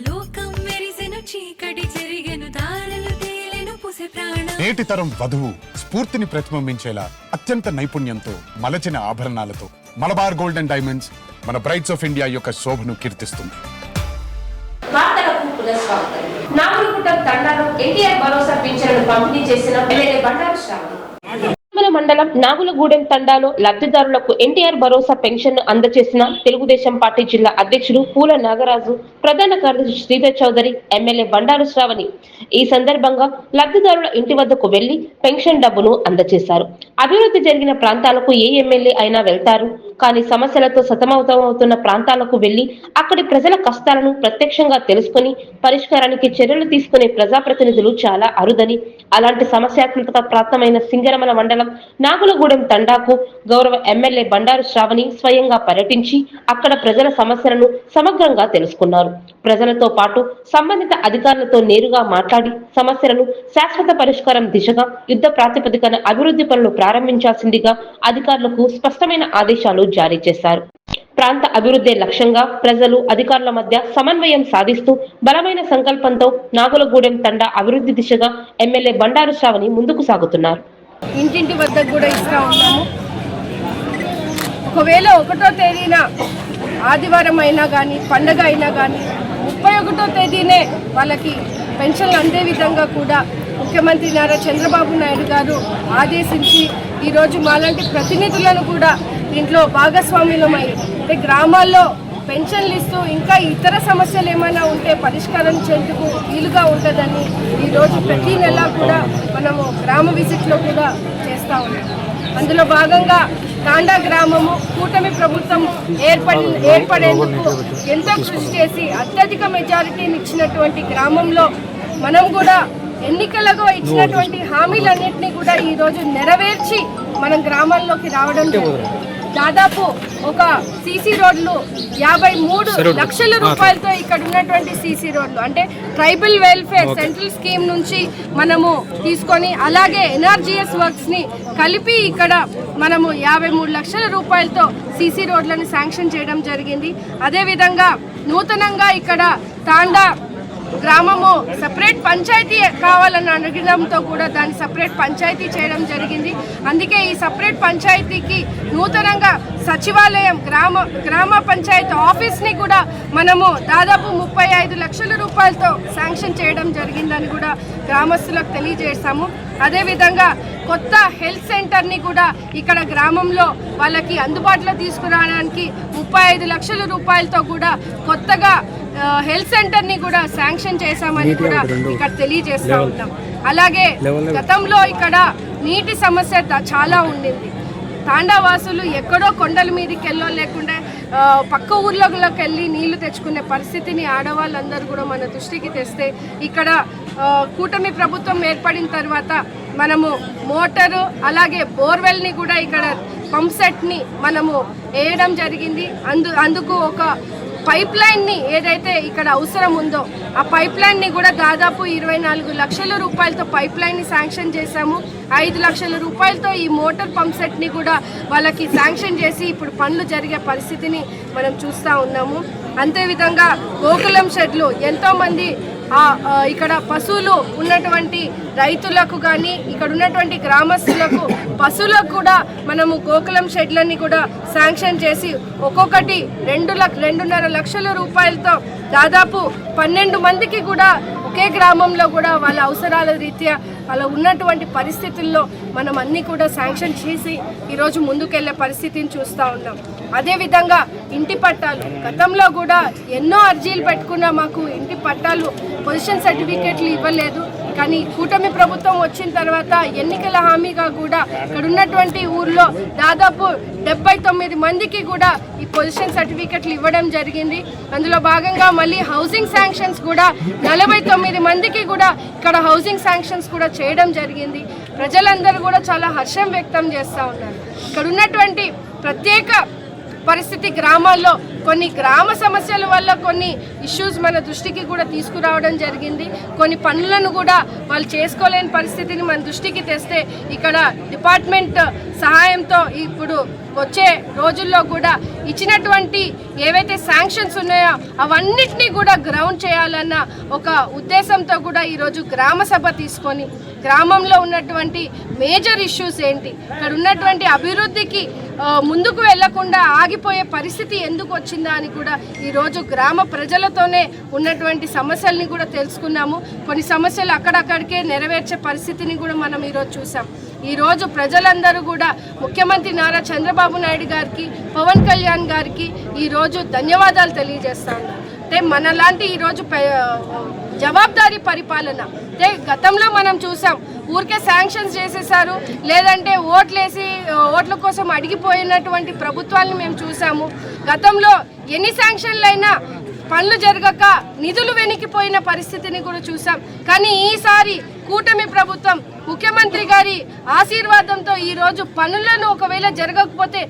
లోకం మెరిసెను చీకటి చెరిగెను దారులు తేలెను పుసి ప్రాణం. నేటి తరం వధువు స్ఫూర్తిని ప్రతిబింబించేలా అత్యంత నైపుణ్యంతో మలచిన ఆభరణాలతో మలబార్ గోల్డ్ అండ్ డైమండ్స్ మన బ్రైట్స్ ఆఫ్ ఇండియా యొక్క శోభను కీర్తిస్తుంది. నాగులగుట్ట తండాలో ఎన్టీఆర్ భరోసా పింఛన్లను పంపిణీ చేసిన ఎమ్మెల్యే బండారు శ్రావణి. మండలం నాగులగూడెం తండాలో లబ్ధిదారులకు ఎన్టీఆర్ భరోసా పెన్షన్ అందజేసిన తెలుగుదేశం పార్టీ జిల్లా అధ్యక్షుడు పూల నాగరాజు, ప్రధాన కార్యదర్శి శ్రీధర్ చౌదరి, ఎమ్మెల్యే బండారు శ్రావణి ఈ సందర్భంగా లబ్ధిదారుల ఇంటి వద్దకు వెళ్లి పెన్షన్ డబ్బును అందజేశారు. అభివృద్ధి జరిగిన ప్రాంతాలకు ఏ ఎమ్మెల్యే అయినా వెళ్తారు, కానీ సమస్యలతో సతమతమవుతున్న ప్రాంతాలకు వెళ్లి అక్కడి ప్రజల కష్టాలను ప్రత్యక్షంగా తెలుసుకుని పరిష్కారానికి చర్యలు తీసుకునే ప్రజాప్రతినిధులు చాలా అరుదని, అలాంటి సమస్యాత్మక ప్రాంతమైన సింగరమల మండలం నాగులగూడెం తండాకు గౌరవ ఎమ్మెల్యే బండారు శ్రావణి స్వయంగా పర్యటించి అక్కడ ప్రజల సమస్యలను సమగ్రంగా తెలుసుకున్నారు. ప్రజలతో పాటు సంబంధిత అధికారులతో నేరుగా మాట్లాడి సమస్యలను శాశ్వత పరిష్కారం దిశగా యుద్ధ ప్రాతిపదికన అభివృద్ధి పనులు ప్రారంభించాల్సిందిగా అధికారులకు స్పష్టమైన ఆదేశాలు జారీ చేశారు. ప్రాంత అభివృద్ధి లక్ష్యంగా ప్రజలు అధికారుల మధ్య సమన్వయం సాధిస్తూ బలమైన సంకల్పంతో నాగులగూడెం తండా అభివృద్ధి దిశగా ఎమ్మెల్యే బండారు శ్రావణి ముందుకు సాగుతున్నారు. ఇంటింటి వద్దకు కూడా ఇస్తూ ఉన్నాము. ఒకవేళ 1వ తేదీన ఆదివారం అయినా కానీ పండగ అయినా కానీ 31వ తేదీనే వాళ్ళకి పెన్షన్లు అందే విధంగా కూడా ముఖ్యమంత్రి నారా చంద్రబాబు నాయుడు గారు ఆదేశించి ఈరోజు మాలాంటి ప్రతినిధులను కూడా దీంట్లో భాగస్వామ్యులమై అంటే గ్రామాల్లో పెన్షన్లు ఇస్తూ ఇంకా ఇతర సమస్యలు ఏమైనా ఉంటే పరిష్కారం చేసేందుకు వీలుగా ఉంటుందని ఈరోజు ప్రతి నెల కూడా మనము గ్రామ విజిట్లో కూడా చేస్తూ ఉన్నాం. అందులో భాగంగా తాండా గ్రామము కూటమి ప్రభుత్వం ఏర్పడేందుకు ఎంతో కృషి చేసి అత్యధిక మెజారిటీని ఇచ్చినటువంటి గ్రామంలో మనం కూడా ఎన్నికలలో ఇచ్చినటువంటి హామీలన్నింటినీ కూడా ఈరోజు నెరవేర్చి మనం గ్రామాల్లోకి రావడం జరిగింది. దాదాపు ఒక సీసీ రోడ్లు 53 లక్షల రూపాయలతో ఇక్కడ ఉన్నటువంటి సీసీ రోడ్లు అంటే ట్రైబల్ వెల్ఫేర్ సెంట్రల్ స్కీమ్ నుంచి మనము తీసుకొని అలాగే ఎన్ఆర్జీఎస్ వర్క్స్ ని కలిపి ఇక్కడ మనము 53 లక్షల రూపాయలతో సీసీ రోడ్లను శాంక్షన్ చేయడం జరిగింది. అదేవిధంగా నూతనంగా ఇక్కడ తాండా గ్రామము సపరేట్ పంచాయతీ కావాలని అడగడంతో కూడా దాన్ని సపరేట్ పంచాయతీ చేయడం జరిగింది. అందుకే ఈ సపరేట్ పంచాయతీకి నూతనంగా సచివాలయం గ్రామ పంచాయతీ ఆఫీస్ని కూడా మనము దాదాపు 35 లక్షల రూపాయలతో శాంక్షన్ చేయడం జరిగిందని కూడా గ్రామస్తులకు తెలియజేస్తాము. అదేవిధంగా కొత్త హెల్త్ సెంటర్ని కూడా ఇక్కడ గ్రామంలో వాళ్ళకి అందుబాటులో తీసుకురావడానికి 35 లక్షల రూపాయలతో కూడా కొత్తగా హెల్త్ సెంటర్ని కూడా శాంక్షన్ చేశామని కూడా ఇక్కడ తెలియజేస్తూ ఉంటాం. అలాగే గతంలో ఇక్కడ నీటి సమస్య చాలా ఉండింది. తాండావాసులు ఎక్కడో కొండల మీదకి వెళ్ళో లేకుండా పక్క ఊర్లోకి వెళ్ళి నీళ్లు తెచ్చుకునే పరిస్థితిని ఆడవాళ్ళందరూ కూడా మన దృష్టికి తెస్తే ఇక్కడ కూటమి ప్రభుత్వం ఏర్పడిన తర్వాత మనము మోటారు అలాగే బోర్వెల్ని కూడా ఇక్కడ పంప్ సెట్ని మనము వేయడం జరిగింది. అందుకు ఒక పైప్ లైన్ని ఏదైతే ఇక్కడ అవసరం ఉందో ఆ పైప్ లైన్ని కూడా దాదాపు 24 లక్షల రూపాయలతో పైప్ లైన్ని శాంక్షన్ చేశాము. 5 లక్షల రూపాయలతో ఈ మోటార్ పంప్ సెట్ని కూడా వాళ్ళకి శాంక్షన్ చేసి ఇప్పుడు పనులు జరిగే పరిస్థితిని మనం చూస్తూ ఉన్నాము. అంతేవిధంగా గోకులం షెడ్లు ఎంతోమంది ఇక్కడ పశువులు ఉన్నటువంటి రైతులకు కానీ ఇక్కడ ఉన్నటువంటి గ్రామస్తులకు పశువులకు కూడా మనము గోకులం షెడ్లని కూడా శాంక్షన్ చేసి ఒక్కొక్కటి 2.5 లక్షల రూపాయలతో దాదాపు 12 మందికి కూడా ఒకే గ్రామంలో కూడా వాళ్ళ అవసరాల రీత్యా అలా ఉన్నటువంటి పరిస్థితుల్లో మనం అన్నీ కూడా శాంక్షన్ చేసి ఈరోజు ముందుకెళ్లే పరిస్థితిని చూస్తూ ఉన్నాం. అదేవిధంగా ఇంటి పట్టాలు గతంలో కూడా ఎన్నో అర్జీలు పెట్టుకున్నా మాకు ఇంటి పట్టాలు పొజిషన్ సర్టిఫికేట్లు ఇవ్వలేదు. కానీ కూటమి ప్రభుత్వం వచ్చిన తర్వాత ఎన్నికల హామీగా కూడా ఇక్కడ ఉన్నటువంటి ఊర్లో దాదాపు 79 మందికి కూడా ఈ పొజిషన్ సర్టిఫికెట్లు ఇవ్వడం జరిగింది. అందులో భాగంగా మళ్ళీ హౌసింగ్ శాంక్షన్స్ కూడా 49 మందికి కూడా ఇక్కడ హౌసింగ్ శాంక్షన్స్ కూడా చేయడం జరిగింది. ప్రజలందరూ కూడా చాలా హర్షం వ్యక్తం చేస్తూ ఉన్నారు. ఇక్కడ ఉన్నటువంటి ప్రత్యేక పరిస్థితి గ్రామాల్లో కొన్ని గ్రామ సమస్యల వల్ల కొన్ని ఇష్యూస్ మన దృష్టికి కూడా తీసుకురావడం జరిగింది. కొన్ని పనులను కూడా వాళ్ళు చేసుకోలేని పరిస్థితిని మన దృష్టికి తెస్తే ఇక్కడ డిపార్ట్మెంట్ సహాయంతో ఇప్పుడు వచ్చే రోజుల్లో కూడా ఇచ్చినటువంటి ఏవైతే శాంక్షన్స్ ఉన్నాయో అవన్నిటినీ కూడా గ్రౌండ్ చేయాలన్న ఒక ఉద్దేశంతో కూడా ఈరోజు గ్రామ సభ తీసుకొని గ్రామంలో ఉన్నటువంటి మేజర్ ఇష్యూస్ ఏంటి, ఇక్కడ ఉన్నటువంటి అభివృద్ధికి ముందుకు వెళ్లకుండా ఆగిపోయే పరిస్థితి ఎందుకు వచ్చిందా అని కూడా ఈరోజు గ్రామ ప్రజలతోనే ఉన్నటువంటి సమస్యల్ని కూడా తెలుసుకున్నాము. కొన్ని సమస్యలు అక్కడక్కడికే నెరవేర్చే పరిస్థితిని కూడా మనం ఈరోజు చూసాం. ఈరోజు ప్రజలందరూ కూడా ముఖ్యమంత్రి నారా చంద్రబాబు నాయుడు గారికి, పవన్ కళ్యాణ్ గారికి ఈరోజు ధన్యవాదాలు తెలియజేస్తా ఉన్నారు. అంటే మనలాంటి ఈరోజు జవాబుదారీ పరిపాలన అంటే గతంలో మనం చూసాం ఊరికే శాంక్షన్స్ చేసేసారు, లేదంటే ఓట్ల కోసం అడిగిపోయినటువంటి ప్రభుత్వాలను మేము చూసాము. గతంలో ఎన్ని శాంక్షన్లు అయినా పనులు జరగక నిధులు వెనికిపోయిన పరిస్థితిని కూడా చూసాం. కానీ ఈసారి కూటమి ప్రభుత్వం ముఖ్యమంత్రి గారి ఆశీర్వాదంతో ఈరోజు పనులను ఒకవేళ జరగకపోతే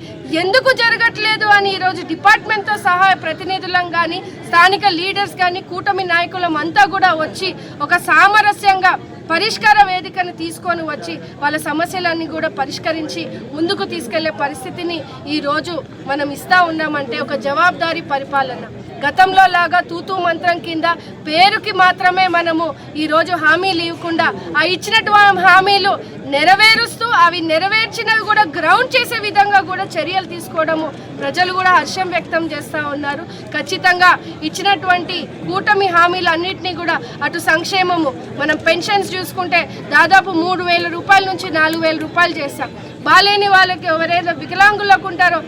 ఎందుకు జరగట్లేదు అని ఈరోజు డిపార్ట్మెంట్తో సహా ప్రతినిధులం కానీ స్థానిక లీడర్స్ కానీ కూటమి నాయకులం అంతా కూడా వచ్చి ఒక సామరస్యంగా పరిష్కార వేదికను తీసుకొని వచ్చి వాళ్ళ సమస్యలన్నీ కూడా పరిష్కరించి ముందుకు తీసుకెళ్లే పరిస్థితిని ఈరోజు మనం ఇస్తా ఉన్నామంటే ఒక జవాబుదారీ పరిపాలన. గతంలో లాగా తూతూ మంత్రం కింద పేరుకి మాత్రమే మనము ఈరోజు హామీలు ఇవ్వకుండా ఆ ఇచ్చినటువంటి హామీలు నెరవేరుస్తూ అవి నెరవేర్చినవి కూడా గ్రౌండ్ చేసే విధంగా కూడా చర్యలు తీసుకోవడము ప్రజలు కూడా హర్షం వ్యక్తం చేస్తూ ఉన్నారు. ఖచ్చితంగా ఇచ్చినటువంటి కూటమి హామీలన్నింటినీ కూడా అటు సంక్షేమము మనం పెన్షన్స్ చూసుకుంటే దాదాపు 3,000 రూపాయల నుంచి 4,000 రూపాయలు చేస్తాం. బాలేని వాళ్ళకి ఎవరైనా వికలాంగులకు ఉంటారో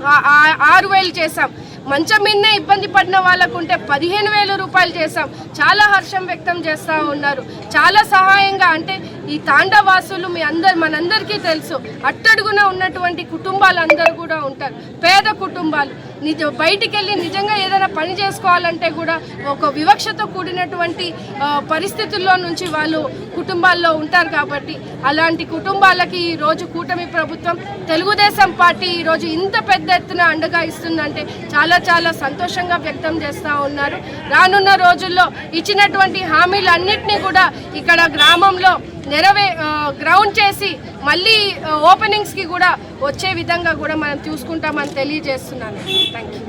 6,000 చేస్తాం. మంచం మీదనే ఇబ్బంది పడిన వాళ్ళకు ఉంటే 15,000 రూపాయలు చేస్తాం. చాలా హర్షం వ్యక్తం చేస్తూ ఉన్నారు. చాలా సహాయంగా అంటే ఈ తాండవాసులు మనందరికీ తెలుసు అట్టడుగున ఉన్నటువంటి కుటుంబాలు అందరూ కూడా ఉంటారు, పేద కుటుంబాలు. బయటికి వెళ్ళి నిజంగా ఏదైనా పని చేసుకోవాలంటే కూడా ఒక వివక్షతో కూడినటువంటి పరిస్థితుల్లో నుంచి వాళ్ళు కుటుంబాల్లో ఉంటారు. కాబట్టి అలాంటి కుటుంబాలకి ఈరోజు కూటమి ప్రభుత్వం తెలుగుదేశం పార్టీ ఈరోజు ఇంత పెద్ద ఎత్తున అండగా ఇస్తుందంటే చాలా చాలా సంతోషంగా వ్యక్తం చేస్తూ ఉన్నారు. రానున్న రోజుల్లో ఇచ్చినటువంటి హామీలన్నింటినీ కూడా ఇక్కడ గ్రామంలో గ్రౌండ్ చేసి మళ్ళీ ఓపెనింగ్స్కి కూడా వచ్చే విధంగా కూడా మనం చూసుకుంటామని తెలియజేస్తున్నాను. Thank you.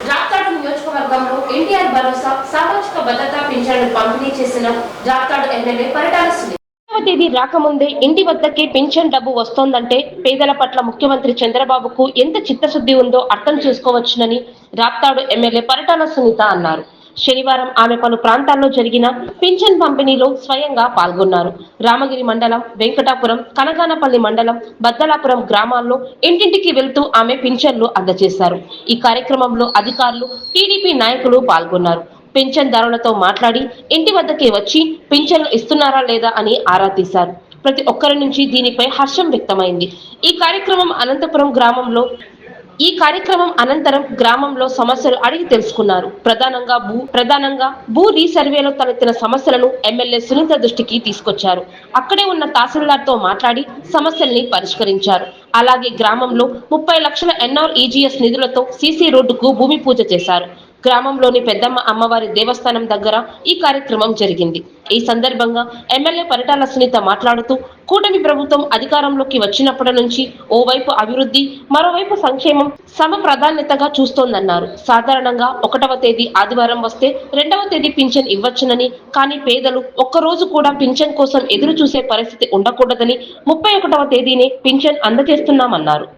జాప్తాడు నియోజకవర్గంలో ఎన్టీఆర్ భరోసా సామాజిక భద్రతా పింఛన్లు పంపిణీ చేసిన జాప్తాడు ఎమ్మెల్యే పరిటాల సునీత. తేదీ రాకముందే ఇంటి వద్దకే పింఛన్ డబ్బు వస్తోందంటే పేదల పట్ల ముఖ్యమంత్రి చంద్రబాబుకు ఎంత చిత్తశుద్ధి ఉందో అర్థం చేసుకోవచ్చునని రాప్తాడు ఎమ్మెల్యే పరిటాల సునీత అన్నారు. శనివారం ఆమె పలు ప్రాంతాల్లో జరిగిన పింఛన్ పంపిణీలో స్వయంగా పాల్గొన్నారు. రామగిరి మండలం, వెంకటాపురం, కనగానపల్లి మండలం, బద్దలాపురం గ్రామాల్లో ఇంటింటికి వెళ్తూ ఆమె పింఛన్లు అందజేశారు. ఈ కార్యక్రమంలో అధికారులు, టీడీపీ నాయకులు పాల్గొన్నారు. పింఛన్దారులతో మాట్లాడి ఇంటి వద్దకే వచ్చి పింఛన్లు ఇస్తున్నారా లేదా అని ఆరా తీశారు. ప్రతి ఒక్కరి నుంచి దీనిపై హర్షం వ్యక్తమైంది. ఈ కార్యక్రమం అనంతరం గ్రామంలో సమస్యలు అడిగి తెలుసుకున్నారు. ప్రధానంగా భూ రీసర్వేలో తలెత్తిన సమస్యలను ఎమ్మెల్యే సునీత దృష్టికి తీసుకొచ్చారు. అక్కడే ఉన్న తహసీల్దార్తో మాట్లాడి సమస్యల్ని పరిష్కరించారు. అలాగే గ్రామంలో 30 లక్షల NREGS నిధులతో సీసీ రోడ్డుకు భూమి పూజ చేశారు. గ్రామంలోని పెద్దమ్మ అమ్మవారి దేవస్థానం దగ్గర ఈ కార్యక్రమం జరిగింది. ఈ సందర్భంగా ఎమ్మెల్యే పరిటాల సునీత మాట్లాడుతూ కూటమి ప్రభుత్వం అధికారంలోకి వచ్చినప్పటి నుంచి ఓవైపు అభివృద్ధి, మరోవైపు సంక్షేమం సమ ప్రాధాన్యతగా చూస్తోందన్నారు. సాధారణంగా 1వ తేదీ ఆదివారం వస్తే 2వ తేదీ పింఛన్ ఇవ్వచ్చునని, కానీ పేదలు ఒక్కరోజు కూడా పింఛన్ కోసం ఎదురు చూసే పరిస్థితి ఉండకూడదని 31వ తేదీనే పింఛన్ అందజేస్తున్నామన్నారు.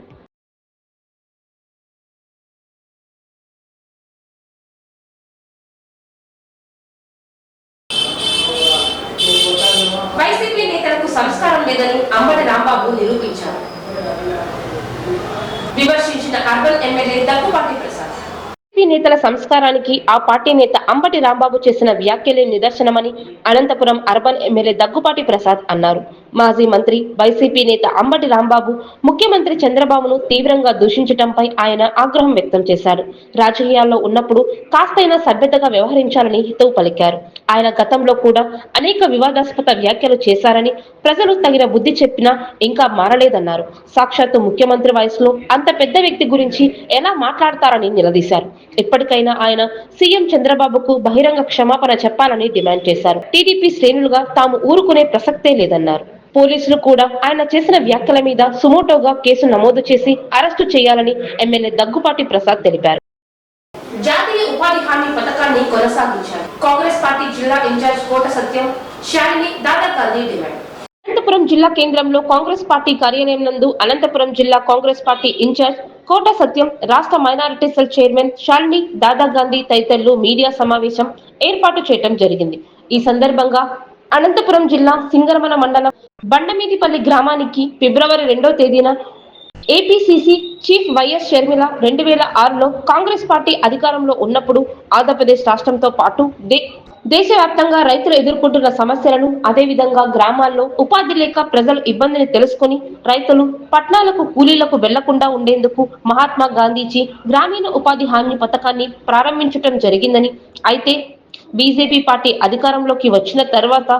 వైసీపీ నేతలకు సంస్కారం లేదని అంబటి రాంబాబు నిరూపించారు. విమర్శించిన urban MLA Daggupati Prasad. YCP నేతల సంస్కారానికి ఆ పార్టీ నేత అంబటి రాంబాబు చేసిన వ్యాఖ్యలే నిదర్శనమని అనంతపురం అర్బన్ ఎమ్మెల్యే దగ్గుపాటి ప్రసాద్ అన్నారు. మాజీ మంత్రి, వైసీపీ నేత అంబటి రాంబాబు ముఖ్యమంత్రి చంద్రబాబును తీవ్రంగా దూషించడంపై ఆయన ఆగ్రహం వ్యక్తం చేశారు. రాజకీయాల్లో ఉన్నప్పుడు కాస్తైనా సభ్యతగా వ్యవహరించాలని హితవు పలికారు. ఆయన గతంలో కూడా అనేక వివాదాస్పద వ్యాఖ్యలు చేశారని, ప్రజలు తగిన బుద్ధి చెప్పినా ఇంకా మారలేదన్నారు. సాక్షాత్తు ముఖ్యమంత్రి వయసులో అంత పెద్ద వ్యక్తి గురించి ఎలా మాట్లాడతారని నిలదీశారు. ఇప్పటికైనా ఆయన సీఎం చంద్రబాబుకు బహిరంగ క్షమాపణ చెప్పాలని డిమాండ్ చేశారు. టీడీపీ శ్రేణులుగా తాము ఊరుకునే ప్రసక్తే లేదన్నారు. పోలీసులు కూడా ఆయన చేసిన వ్యాఖ్యల మీద సుమోటోగా కేసు నమోదు చేసి అరెస్టు చేయాలని ఎమ్మెల్యే దగ్గుపాటి ప్రసాద్ తెలిపారు. జాతీయ ఉపాధి హామీ పథకాన్ని కొనసాగించారు. కాంగ్రెస్ పార్టీ జిల్లా ఇన్ఛార్జ్ కోట సత్యం, శాలిని, దాదా గాంధీ డిమాండ్. అనంతపురం జిల్లా కేంద్రంలో కాంగ్రెస్ పార్టీ కార్యాలయం నందు అనంతపురం జిల్లా కాంగ్రెస్ పార్టీ ఇన్ఛార్జ్ కోట సత్యం, రాష్ట్ర మైనారిటీ సెల్ చైర్మన్ శాలిని, దాదా గాంధీ తదితరులు మీడియా సమావేశం ఏర్పాటు చేయడం జరిగింది. ఈ సందర్భంగా అనంతపురం జిల్లా సింగరమన మండలం బండమీదిపల్లి గ్రామానికి ఫిబ్రవరి 2వ తేదీన APCC chief YS Sharmila 2006లో Congress party అధికారంలో ఉన్నప్పుడు ఆంధ్రప్రదేశ్ రాష్ట్రంతో పాటు దేశవ్యాప్తంగా రైతులు ఎదుర్కొంటున్న సమస్యలను, అదేవిధంగా గ్రామాల్లో ఉపాధి లేక ప్రజలు ఇబ్బందిని తెలుసుకుని రైతులు పట్టణాలకు కూలీలకు వెళ్లకుండా ఉండేందుకు మహాత్మా గాంధీజీ గ్రామీణ ఉపాధి హామీ పథకాన్ని ప్రారంభించడం జరిగిందని, అయితే బీజేపీ పార్టీ అధికారంలోకి వచ్చిన తర్వాత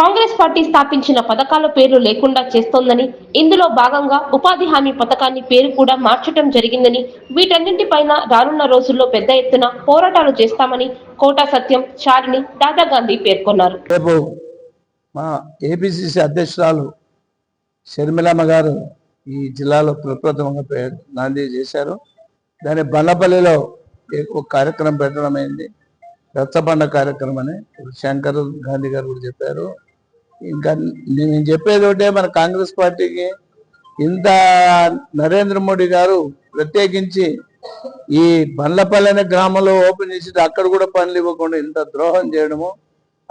కాంగ్రెస్ పార్టీ స్థాపించిన పథకాల పేర్లు లేకుండా చేస్తోందని, ఇందులో భాగంగా ఉపాధి హామీ పథకాన్ని పేరు కూడా మార్చడం జరిగిందని, వీటన్నింటిపైన రానున్న రోజుల్లో పెద్ద ఎత్తున పోరాటాలు చేస్తామని కోట సత్యం, శాలిని, దాదా గాంధీ పేర్కొన్నారు. రేపు మా ఏపీసీసీ అధ్యక్షురాలు షర్మిలమ్మ గారు ఈ జిల్లాలో ప్రప్రథమంగా నాంది చేశారు. దాని బండ్లపల్లిలో ఒక కార్యక్రమం పెట్టడం అయింది. రచ్చబండ కార్యక్రమం అని శంకర్ గాంధీ గారు కూడా చెప్పారు. ఇంకా నేను చెప్పేది ఒకటే, మన కాంగ్రెస్ పార్టీకి ఇంత నరేంద్ర మోడీ గారు ప్రత్యేకించి ఈ బండ్లపల్లి అనే గ్రామంలో ఓపెన్ చేసి అక్కడ కూడా పనులు ఇవ్వకుండా ఇంత ద్రోహం చేయడము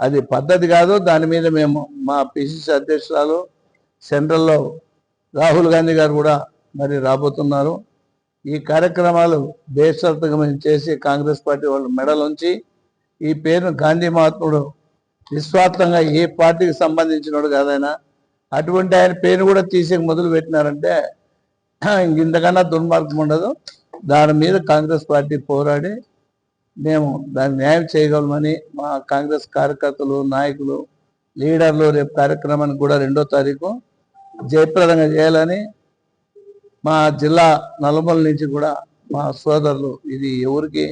అది పద్ధతి కాదు. దాని మీద మేము మా పిసిసి అధ్యక్షురాలు సెంట్రల్లో రాహుల్ గాంధీ గారు కూడా మరి రాబోతున్నారు. ఈ కార్యక్రమాలు బేషరతుగా మేము చేసి కాంగ్రెస్ పార్టీ వాళ్ళు మెడలుంచి ఈ పేరును గాంధీ మహాత్ముడు నిస్వార్థంగా ఏ పార్టీకి సంబంధించినోడు కాదైనా, అటువంటి ఆయన పేరు కూడా తీసే మొదలు పెట్టినారంటే ఇంతకన్నా దుర్మార్గం ఉండదు. దాని మీద కాంగ్రెస్ పార్టీ పోరాడి మేము దాన్ని న్యాయం చేయగలమని మా కాంగ్రెస్ కార్యకర్తలు, నాయకులు, లీడర్లు రేపు కార్యక్రమానికి కూడా 2వ తారీఖు జయప్రదంగా చేయాలని మా జిల్లా నలుమూల నుంచి కూడా మా సోదరులు, ఇది ఎవరికి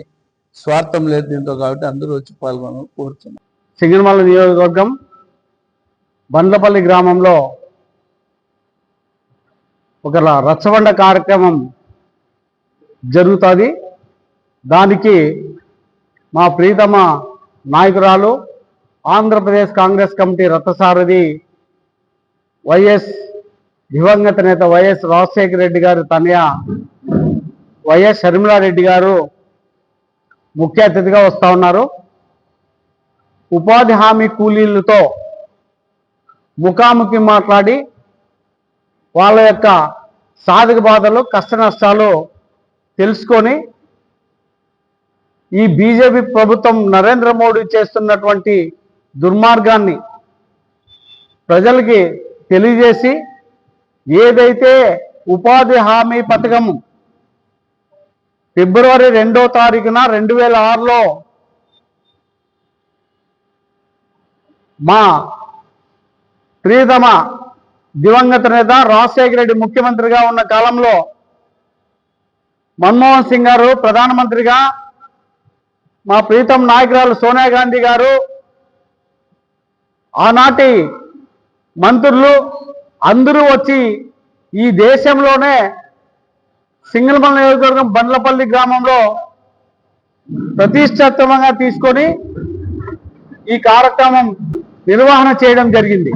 స్వార్థం లేదు దీంతో కాబట్టి అందరూ వచ్చి పాల్గొనాలని కోరుతున్నాం. సింగనమల నియోజకవర్గం బండ్లపల్లి గ్రామంలో ఒక రచ్చబండ కార్యక్రమం జరుగుతుంది. దానికి మా ప్రీతమ నాయకురాలు, ఆంధ్రప్రదేశ్ కాంగ్రెస్ కమిటీ రథసారథి దివంగత నేత వైఎస్ రాజశేఖర రెడ్డి గారు తనయ వైఎస్ షర్మిలారెడ్డి గారు ముఖ్య అతిథిగా వస్తూ ఉన్నారు. ఉపాధి హామీ కూలీలతో ముఖాముఖి మాట్లాడి వాళ్ళ యొక్క సాధక బాధలు, కష్ట నష్టాలు తెలుసుకొని ఈ బీజేపీ ప్రభుత్వం నరేంద్ర మోడీ చేస్తున్నటువంటి దుర్మార్గాన్ని ప్రజలకి తెలియజేసి, ఏదైతే ఉపాధి హామీ పథకం ఫిబ్రవరి 2వ తారీఖున 2006లో మా ప్రియతమ దివంగత నేత రాజశేఖర రెడ్డి ముఖ్యమంత్రిగా ఉన్న కాలంలో మన్మోహన్ సింగ్ గారు ప్రధానమంత్రిగా, మా ప్రీతం నాయకురాలు సోనియా గాంధీ గారు, ఆనాటి మంత్రులు అందరూ వచ్చి ఈ దేశంలోనే సింగనమల నియోజకవర్గం బండ్లపల్లి గ్రామంలో ప్రతిష్టాత్మకంగా తీసుకొని ఈ కార్యక్రమం నిర్వహణ చేయడం జరిగింది,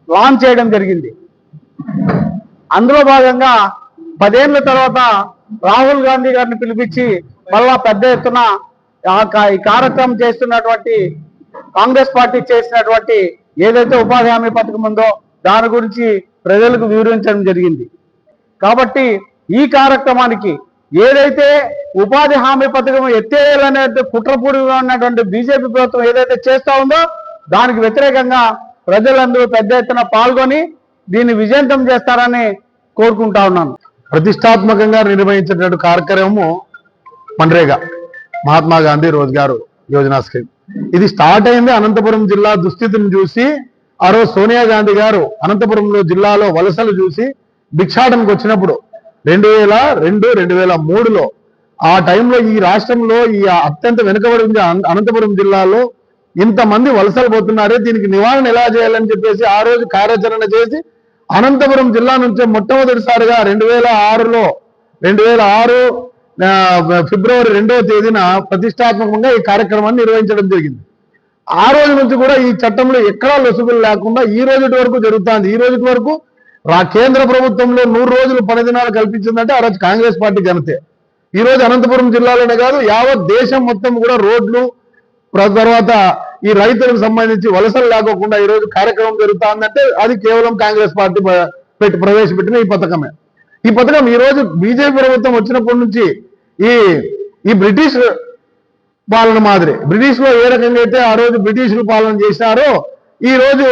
లాంచ్ చేయడం జరిగింది. అందులో భాగంగా 10 ఏళ్ల తర్వాత రాహుల్ గాంధీ గారిని పిలిపించి మళ్ళా పెద్ద ఎత్తున ఈ కార్యక్రమం చేస్తున్నటువంటి కాంగ్రెస్ పార్టీ చేసినటువంటి ఏదైతే ఉపాధి హామీ పథకం ఉందో దాని గురించి ప్రజలకు వివరించడం జరిగింది. కాబట్టి ఈ కార్యక్రమానికి ఏదైతే ఉపాధి హామీ పథకం ఎత్తేయాలనే కుట్రపూరిగా ఉన్నటువంటి బీజేపీ ప్రభుత్వం ఏదైతే చేస్తా ఉందో దానికి వ్యతిరేకంగా ప్రజలందరూ పెద్ద ఎత్తున పాల్గొని దీన్ని విజయవంతం చేస్తారని కోరుకుంటా ఉన్నాను. ప్రతిష్టాత్మకంగా నిర్వహించినటువంటి కార్యక్రమము మన్రేగా, మహాత్మా గాంధీ రోజ్గార్ యోజనా స్కీమ్. ఇది స్టార్ట్ అయింది అనంతపురం జిల్లా దుస్థితిని చూసి. ఆ రోజు సోనియా గాంధీ గారు అనంతపురంలో జిల్లాలో వలసలు చూసి భిక్షాటనకు వచ్చినప్పుడు 2002-2003లో ఆ టైంలో ఈ రాష్ట్రంలో ఈ అత్యంత వెనుకబడి ఉంది అనంతపురం జిల్లాలో ఇంతమంది వలసలు పోతున్నారే, దీనికి నివారణ ఎలా చేయాలని చెప్పేసి ఆ రోజు కార్యాచరణ చేసి అనంతపురం జిల్లా నుంచే మొట్టమొదటిసారిగా 2006 ఫిబ్రవరి 2వ తేదీన ప్రతిష్టాత్మకంగా ఈ కార్యక్రమాన్ని నిర్వహించడం జరిగింది. ఆ రోజు నుంచి కూడా ఈ చట్టంలో ఎక్కడా లొసుగులు లేకుండా ఈ రోజు వరకు జరుగుతుంది. ఈ రోజు వరకు కేంద్ర ప్రభుత్వంలో 100 రోజులు పని దినాలు కల్పించిందంటే ఆ రోజు కాంగ్రెస్ పార్టీ ఘనతే. ఈ రోజు అనంతపురం జిల్లాలోనే కాదు యావత్ దేశం మొత్తం కూడా రోడ్లు, తర్వాత ఈ రైతులకు సంబంధించి వలసలు లేకోకుండా ఈ రోజు కార్యక్రమం జరుగుతుందంటే అది కేవలం కాంగ్రెస్ పార్టీ ప్రవేశపెట్టిన ఈ పథకమే. ఈ పథకం ఈ రోజు బీజేపీ ప్రభుత్వం వచ్చినప్పటి నుంచి ఈ బ్రిటిష్ పాలన మాదిరి, బ్రిటిష్ లో ఏ రకంగా అయితే ఆ రోజు బ్రిటిషులు పాలన చేశారో ఈ రోజు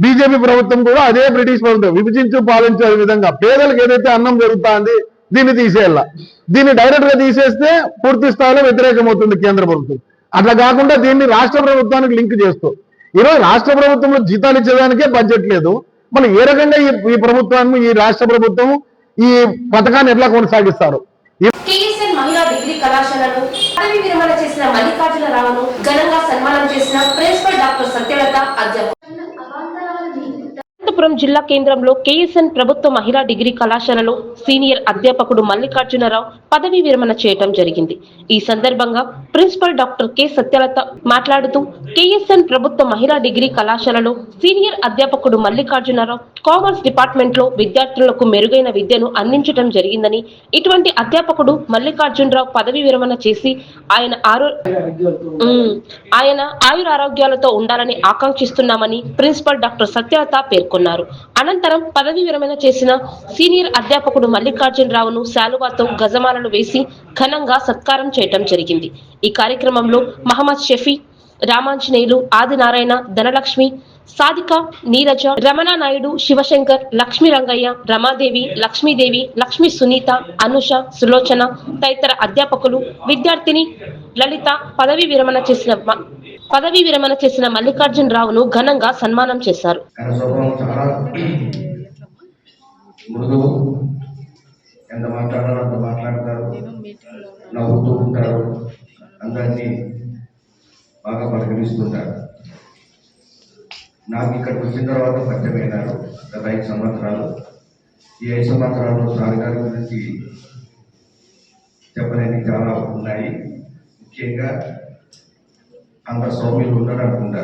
బీజేపీ ప్రభుత్వం కూడా అదే బ్రిటిష్ ప్రభుత్వం విభజించు పాలించే విధంగా పేదలకు ఏదైతే అన్నం జరుగుతుంది దీన్ని తీసేయాల. దీన్ని డైరెక్ట్ గా తీసేస్తే పూర్తి స్థాయిలో వ్యతిరేకమవుతుంది కేంద్ర ప్రభుత్వం. అట్లా కాకుండా దీన్ని రాష్ట్ర ప్రభుత్వానికి లింక్ చేస్తూ ఈరోజు రాష్ట్ర ప్రభుత్వంలో జీతాలు ఇచ్చేదానికే బడ్జెట్ లేదు. మళ్ళీ ఏ రకంగా ఈ ప్రభుత్వాన్ని, ఈ రాష్ట్ర ప్రభుత్వం ఈ పథకాన్ని ఎట్లా కొనసాగిస్తారు? కేఎస్ఎన్ మహిళా డిగ్రీ కళాశాలలో పదవి విరమణ చేసిన మల్లికార్జునరావును ఘనంగా సన్మానం చేసిన ప్రిన్సిపల్ డాక్టర్ సత్యలత అధ్యాపకులు. అనంతపురం జిల్లా కేంద్రంలో కేఎస్ఎన్ ప్రభుత్వ మహిళా డిగ్రీ కళాశాలలో సీనియర్ అధ్యాపకుడు మల్లికార్జునరావు పదవీ విరమణ చేయడం జరిగింది. ఈ సందర్భంగా ప్రిన్సిపల్ డాక్టర్ కె సత్యలత మాట్లాడుతూ కేఎస్ఎన్ ప్రభుత్వ మహిళా డిగ్రీ కళాశాలలో సీనియర్ అధ్యాపకుడు మల్లికార్జునరావు కామర్స్ డిపార్ట్మెంట్ లో విద్యార్థులకు మెరుగైన విద్యను అందించడం జరిగిందని, ఇటువంటి అధ్యాపకుడు మల్లికార్జునరావు పదవీ విరమణ చేసి ఆయన ఆయురారోగ్యాలతో ఉండాలని ఆకాంక్షిస్తున్నామని ప్రిన్సిపల్ డాక్టర్ సత్యలత పేర్కొన్నారు. అనంతరం పదవీ విరమణ చేసిన సీనియర్ అధ్యాపకుడు మల్లికార్జునరావును శాలువాతో గజమాలలు వేసి ఘనంగా సత్కారం చేయడం జరిగింది. ఈ కార్యక్రమంలో మహమ్మద్ షఫీ, రామాంజనేయులు, ఆదినారాయణ, ధనలక్ష్మి, సాధిక, నీరజ, రమణ నాయుడు, శివశంకర్, లక్ష్మీ రంగయ్య, రమాదేవి, లక్ష్మీదేవి, లక్ష్మీ సునీత, అనుష, సులోచన తదితర అధ్యాపకులు, విద్యార్థిని లలిత పదవీ విరమణ చేసిన మల్లికార్జున రావును ఘనంగా సన్మానం చేశారు. ఎంత మాట్లాడాలో అంత మాట్లాడతారు, నవ్వుతూ ఉంటారు, అందరినీ బాగా పలకరిస్తుంటారు. నాకు ఇక్కడికి వచ్చిన తర్వాత పరిచయమైనారు గత 5 సంవత్సరాలు. ఈ 5 సంవత్సరాల్లో సార్ గారి గురించి చెప్పలేని చాలా ఉన్నాయి. ముఖ్యంగా అంత సౌమ్యులు ఉండడం అనుకుంటా.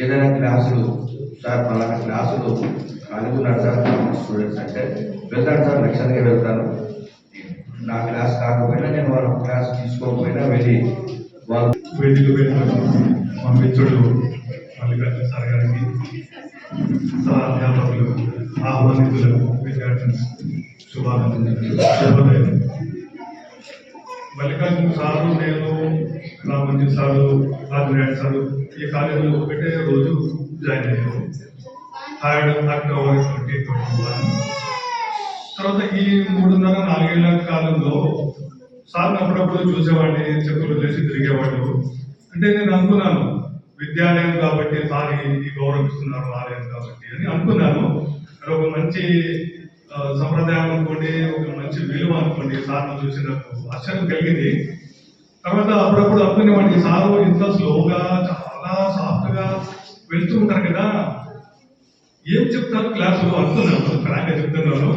ఏదైనా క్లాసులు సార్ పలానా క్లాసులు అనుకున్నారు సార్ స్టూడెంట్స్ అంటే వెళ్తాను సార్, లక్ష్యంగా వెళ్తాను. నా క్లాస్ కాకపోయినా నేను వాళ్ళ క్లాస్ తీసుకోకపోయినా వెళ్ళి వాళ్ళు వేదిక మా మిత్రుడు మల్లికార్జున సార్ గారికి, అధ్యాపకులు, ఆహ్వానితులకు, విద్యార్థులు శుభోదయం. మల్లికార్జున సారు, నేను, రామంజన్ సారు, రాజనాయుడు సారు ఈ కాలేజీలో ఒకటే రోజు జాయిన్ అయ్యాము. 3rd October 2021. తర్వాత ఈ 3.5-4 ఏళ్ల కాలంలో సార్ అప్పుడప్పుడు చూసేవాడిని, చెప్పులు చేసి తిరిగేవాడు. అంటే నేను అనుకున్నాను విద్యాలయం కాబట్టి సార్ ఈ గౌరవిస్తున్నారు ఆలయం కాబట్టి అని అనుకున్నాను. అది ఒక మంచి సంప్రదాయం అనుకోండి, ఒక మంచి విలువ అనుకోండి. సార్ను చూసి నాకు ఆశ్చర్యం కలిగింది. తర్వాత అప్పుడప్పుడు అనుకునేవాడిని సారు ఇంత స్లోగా చాలా సాఫ్ట్గా వెళ్తూ ఉంటారు కదా, ఏం చెప్తారు క్లాసులో అనుకున్నాను, ఫ్రాంక్గా చెప్తున్నాను.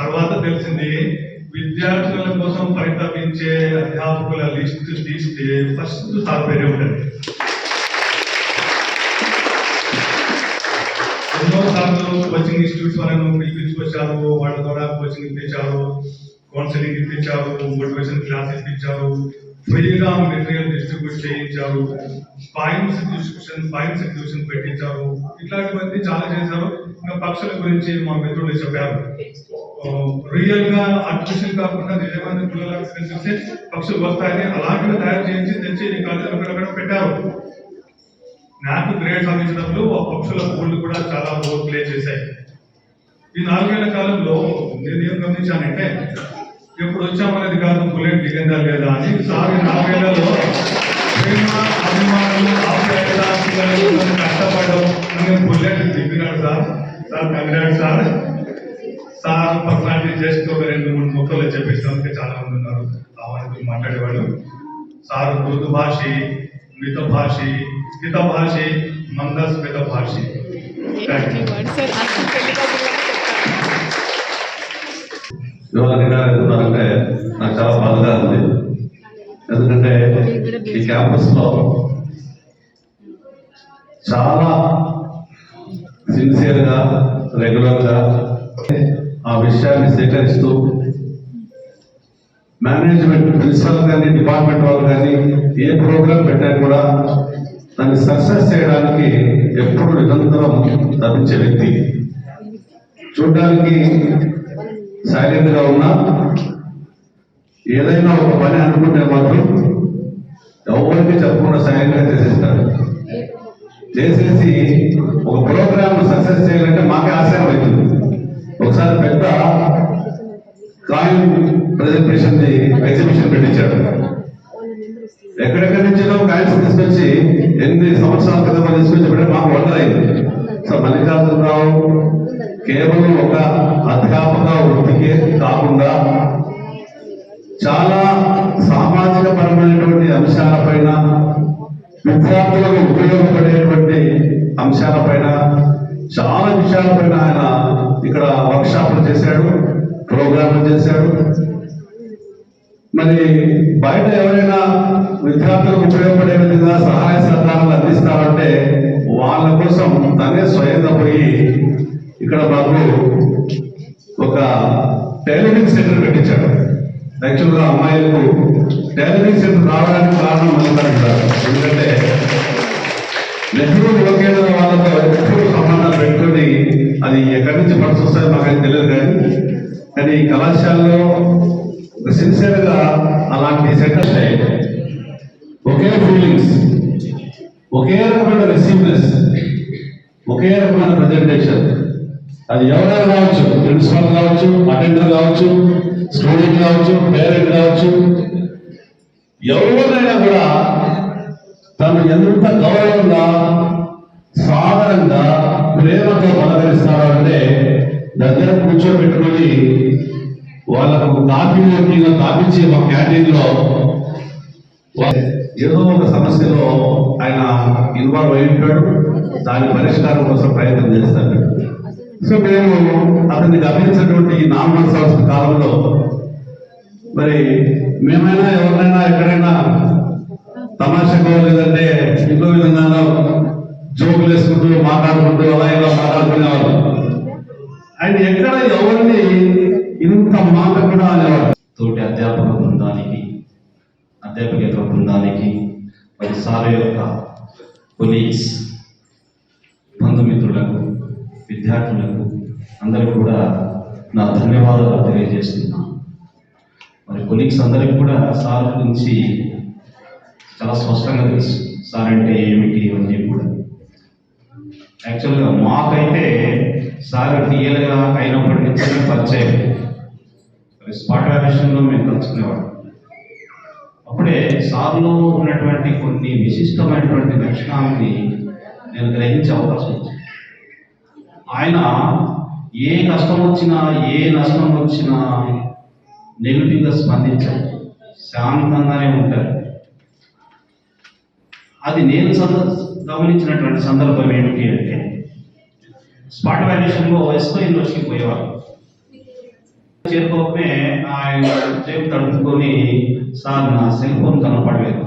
తర్వాత తెలిసింది విద్యార్థుల కోసం పరితపించే అధ్యాపకుల లిస్ట్ తీస్తే ఫస్ట్ సార్ పేరే ఉంటుంది. ఎన్నోసార్లు కోచింగ్ ఇన్స్టిట్యూట్స్ వాళ్ళను పిలిపించుకొచ్చారు, వాళ్ళ ద్వారా కోచింగ్ ఇప్పించారు, కౌన్సిలింగ్ ఇప్పించారు, మోటివేషన్ క్లాస్ ఇప్పించారు, ఫ్రీగా మెటీరియల్ డిస్ట్రిబ్యూట్ చేయించారు, పాయింట్స్ ఎగ్జిబిషన్ పెట్టించారు. ఇట్లాంటివన్నీ చాలా చేశారు. ఇంకా పక్షుల గురించి మా మిత్రులు చెప్పారు. రియల్ గా ఆర్టిఫిషియల్ కాకుండా నిజమైన పిల్లలకు కనిపిస్తే పక్షులు వస్తాయని అలాంటివి తయారు చేయించి తెచ్చి ఈ కాలేజీలో అక్కడ పెట్టారు. నాకు గ్రేడ్ సాధించినప్పుడు ఆ పక్షుల గోల్డ్ కూడా చాలా రోల్ ప్లే చేశాయి. ఈ 4 ఏళ్ల కాలంలో నేను ఏం గమనించానంటే, ఎప్పుడు వచ్చామనేది కాదు, బుల్లెట్ దిగిందా లేదా అని. సార్ 4 ఏళ్లలో ప్రేమ, అభిమానులు, ఆప్యాయత, కష్టపడడం అని బుల్లెట్ దిగినాడు sir. Sir congrats sir. Sir personality చేస్తూ 2-3 మొక్కలు చెప్పేసినందుకు చాలా మంది ఉన్నారు ఆహ్వానితులు మాట్లాడేవాళ్ళు. సార్ మృదు భాషి, మిత భాషి, హిత భాషి, మందస్మిత భాషి. వెళ్తున్నారంటే నాకు చాలా బాధగా ఉంది. ఎందుకంటే ఈ క్యాంపస్ లో చాలా సిన్సియర్ గా, రెగ్యులర్ గా ఆ విషయాన్ని సేకరిస్తూ మేనేజ్మెంట్, ప్రిన్సిపల్ కానీ, డిపార్ట్మెంట్ వాళ్ళు కానీ ఏ ప్రోగ్రాం పెట్టా కూడా దాన్ని సక్సెస్ చేయడానికి ఎప్పుడు నిరంతరం తప్పించే వ్యక్తి. చూడడానికి సైలెంట్ గా ఉన్నా ఏదైనా ఒక పని అనుకుంటే మాత్రం ఎవరికి చెప్పకుండా సైలెంట్ గా చేసేస్తాడు. చేసేసి ఒక ప్రోగ్రామ్ సక్సెస్ చేయాలంటే మాకే ఆశ్చర్యం అవుతుంది. ఒకసారి పెద్ద కాయిన్ ప్రెజెంటేషన్ ఎగ్జిబిషన్ పెట్టించాడు. ఎక్కడెక్కడి నుంచో కాయిన్స్ తీసుకొచ్చి 8 సంవత్సరాల క్రితం తీసుకొచ్చి పెట్టే మాకు వండర్ అయింది. సో మల్లికార్జున రావు కేవలం ఒక అధ్యాపక వృత్తికే కాకుండా చాలా సామాజిక పరమైనటువంటి అంశాలపైన, విద్యార్థులకు ఉపయోగపడేటువంటి అంశాలపైన, చాలా విషయాలపైన ఆయన ఇక్కడ వర్క్షాప్లు చేశాడు, ప్రోగ్రాంలు చేశాడు. మరి బయట ఎవరైనా విద్యార్థులకు ఉపయోగపడే విధంగా సహాయ సహకారాలు అందిస్తామంటే వాళ్ళ కోసం తనే స్వయంగా పోయి ఇక్కడ మాకు ఒక టైలరింగ్ సెంటర్ పెట్టించాడు. యాక్చువల్గా అమ్మాయిలకు టైలరింగ్ సెంటర్ రావడానికి కారణం మల్లికార్జున. ఎందుకంటే నెహ్రూ యువకేంద్ర వాళ్ళతో ఎప్పుడు సంబంధాలు పెట్టుకొని అది ఎక్కడి నుంచి పడుతు వస్తాయో మాకైతే తెలియదు. కానీ ఈ కళాశాలలో సిన్సియర్ గా అలాంటి సెంటర్స్ ఒకే ఫీలింగ్స్, ఒకే రకమైన రెసిప్నెస్, ఒకే రకమైన ప్రజెంటేషన్. అది ఎవరైనా కావచ్చు, ప్రిన్సిపల్ కావచ్చు, అటెండర్ కావచ్చు, స్టూడెంట్ కావచ్చు, పేరెంట్ కావచ్చు, ఎవరైనా కూడా తను ఎంత గౌరవంగా, సాధారణంగా, ప్రేమతో పలకరిస్తాడు అంటే దగ్గర కూర్చోబెట్టుకొని వాళ్ళకు కాఫీలో తాపించి మా క్యాంటీన్ లో ఏదో ఒక సమస్యలో ఆయన ఇన్వాల్వ్ అయి ఉంటాడు, దాని పరిష్కారం కోసం ప్రయత్నం చేస్తాడు. సో మేము అతన్ని గమనించినటువంటి ఈ 4 సంవత్సరాల కాలంలో మరి మేమైనా ఎవరినైనా ఎక్కడైనా తమాషాగా లేదంటే ఇంకో విధంగా జోకులు వేసుకుంటూ మాట్లాడుకుంటూ అలా ఇలా మాట్లాడుకునేవాళ్ళు. ఆయన ఎక్కడ ఎవరిని ఇంత మాట కూడా అనేవాడు. తోటి అధ్యాపక బృందానికి, అధ్యాపకేతర బృందానికి, మరి సార్ యొక్క కొలీగ్స్, బంధుమిత్రులకు, విద్యార్థులకు అందరికీ కూడా నా ధన్యవాదాలు తెలియజేస్తున్నాను. మరి కొలీగ్స్ అందరికీ కూడా సార్ గురించి చాలా స్పష్టంగా తెలుసు, సార్ అంటే ఏమిటి అని కూడా. యాక్చువల్గా మాకైతే సార్ టీఎల్గా అయినప్పటి నుంచి పరిచయం. స్పాట్ వ్యాల్యుయేషన్లో మేము కలుసుకునేవాడు. అప్పుడే సార్లో ఉన్నటువంటి కొన్ని విశిష్టమైనటువంటి లక్షణాలని నేను గ్రహించే అవకాశం వచ్చింది. ఆయన ఏ కష్టం వచ్చినా, ఏ నష్టం వచ్చినా నెగిటివ్గా స్పందించారు, శాంతంగానే ఉంటారు. అది నేను గమనించినటువంటి సందర్భం ఏమిటి అంటే, స్పాట్ వాల్యుయేషన్లో ఎస్కో యూనివర్సిటీకి పోయేవారు. చేరుకోకనే ఆయన చేపు తడుపుకొని, సార్ నా సెల్ ఫోన్ కనపడలేదు.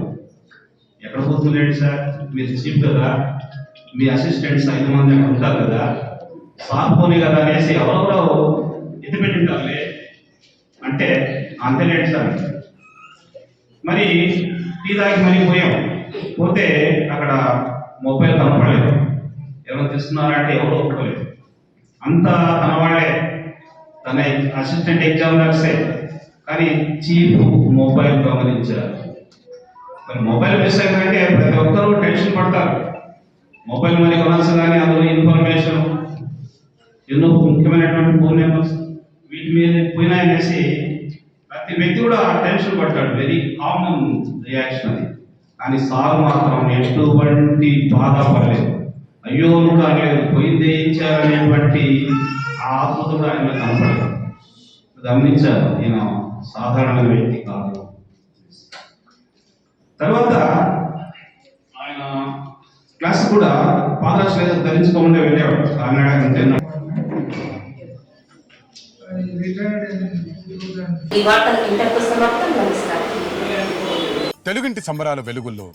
ఎక్కడ పోతున్నాడు సార్, మీరు చీఫ్ కదా, మీ అసిస్టెంట్స్ 5 మంది అక్కడ ఉంటారు కదా, సార్ ఫోనే కదా అనేసి ఎవరెవరో ఎత్తిపెట్టింటారులే అంటే, అంతేలేండి సార్. మరి టీ తాగి మరీ పోతే అక్కడ మొబైల్ కనపడలేదు. ఎవరు తీసుకున్నారంటే ఎవరో ఒప్పుకోలేదు. అంతా తన వాళ్ళే, తన అసిస్టెంట్ ఎగ్జామ్ రాసే, కానీ చీఫ్ మొబైల్ గమనించారు. మరి మొబైల్ మిస్ అయిందంటే ప్రతి ఒక్కరూ టెన్షన్ పడతారు. మొబైల్ మరి కొనాల్సి, కానీ అందులో ఇన్ఫర్మేషన్, ఎన్నో ముఖ్యమైనటువంటి ఫోన్ నెంబర్స్ వీటి మీద పోయినాయనేసి ప్రతి వ్యక్తి కూడా టెన్షన్ పడతాడు. వెరీ కామన్ రియాక్షన్ అది. కానీ సార్ మాత్రం ఎటువంటి బాధపడలేదు, అయ్యో కూడా అనలేదు, పోయింది ఇచ్చారనేటువంటి ఆత్మత కూడా ఆయన కనపడలేదు. గమనించారు, ఈయన సాధారణమైన వ్యక్తి కాదు. తర్వాత ఆయన క్లాస్ కూడా పాదరక్ష ధరించుకోకుండా వెళ్ళేవాడు. కాకినాడ తెలుగింటి సంబరాల వెలుగుల్లో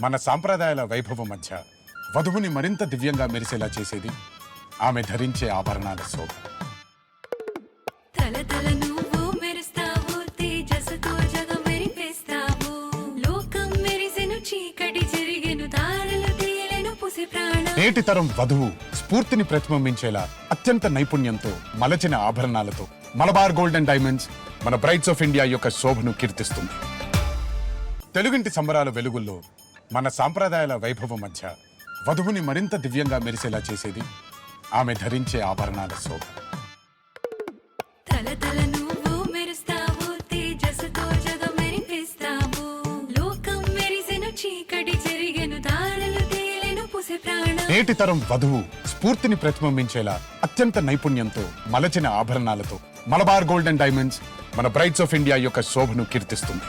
మన సాంప్రదాయాల వైభవం మధ్య వధువుని మరింత దివ్యంగా మెరిసేలా చేసేది ఆమె ధరించే ఆభరణాల శోభ. తలతల నువ్వు మెరుస్తావు, తేజస్సుతో జగం మెరిపిస్తావు. లోకం మెరిసెను, చీకటి చెరిగెను, తారలు తేలెను పుసి ప్రాణం. నేటి తరం వధువు స్ఫూర్తిని ప్రతిబింబించేలా అత్యంత నైపుణ్యంతో మలచిన ఆభరణాలతో మలబార్ గోల్డెన్ డైమండ్స్ మన బ్రైట్స్ ఆఫ్ ఇండియా యొక్క శోభను కీర్తిస్తుంది. తెలుగింటి సంబరాల వెలుగుల్లో మన సాంప్రదాయాల వైభవం మధ్య వధువుని మరింత దివ్యంగా మెరిసేలా చేసేది ఆమె ధరించే ఆభరణాల శోభ. తలతల నువ్వు మెరుస్తావు, తేజస్సుతో జగం మెరిపిస్తావు. లోకం మెరిసెను, చీకటి చెరిగెను, తారలు తేలెను పుసి ప్రాణం. నేటి తరం వధువు స్ఫూర్తిని ప్రతిబింబించేలా అత్యంత నైపుణ్యంతో మలచిన ఆభరణాలతో మలబార్ గోల్డెన్ డైమండ్స్ మన బ్రైట్స్ ఆఫ్ ఇండియా యొక్క శోభను కీర్తిస్తుంది.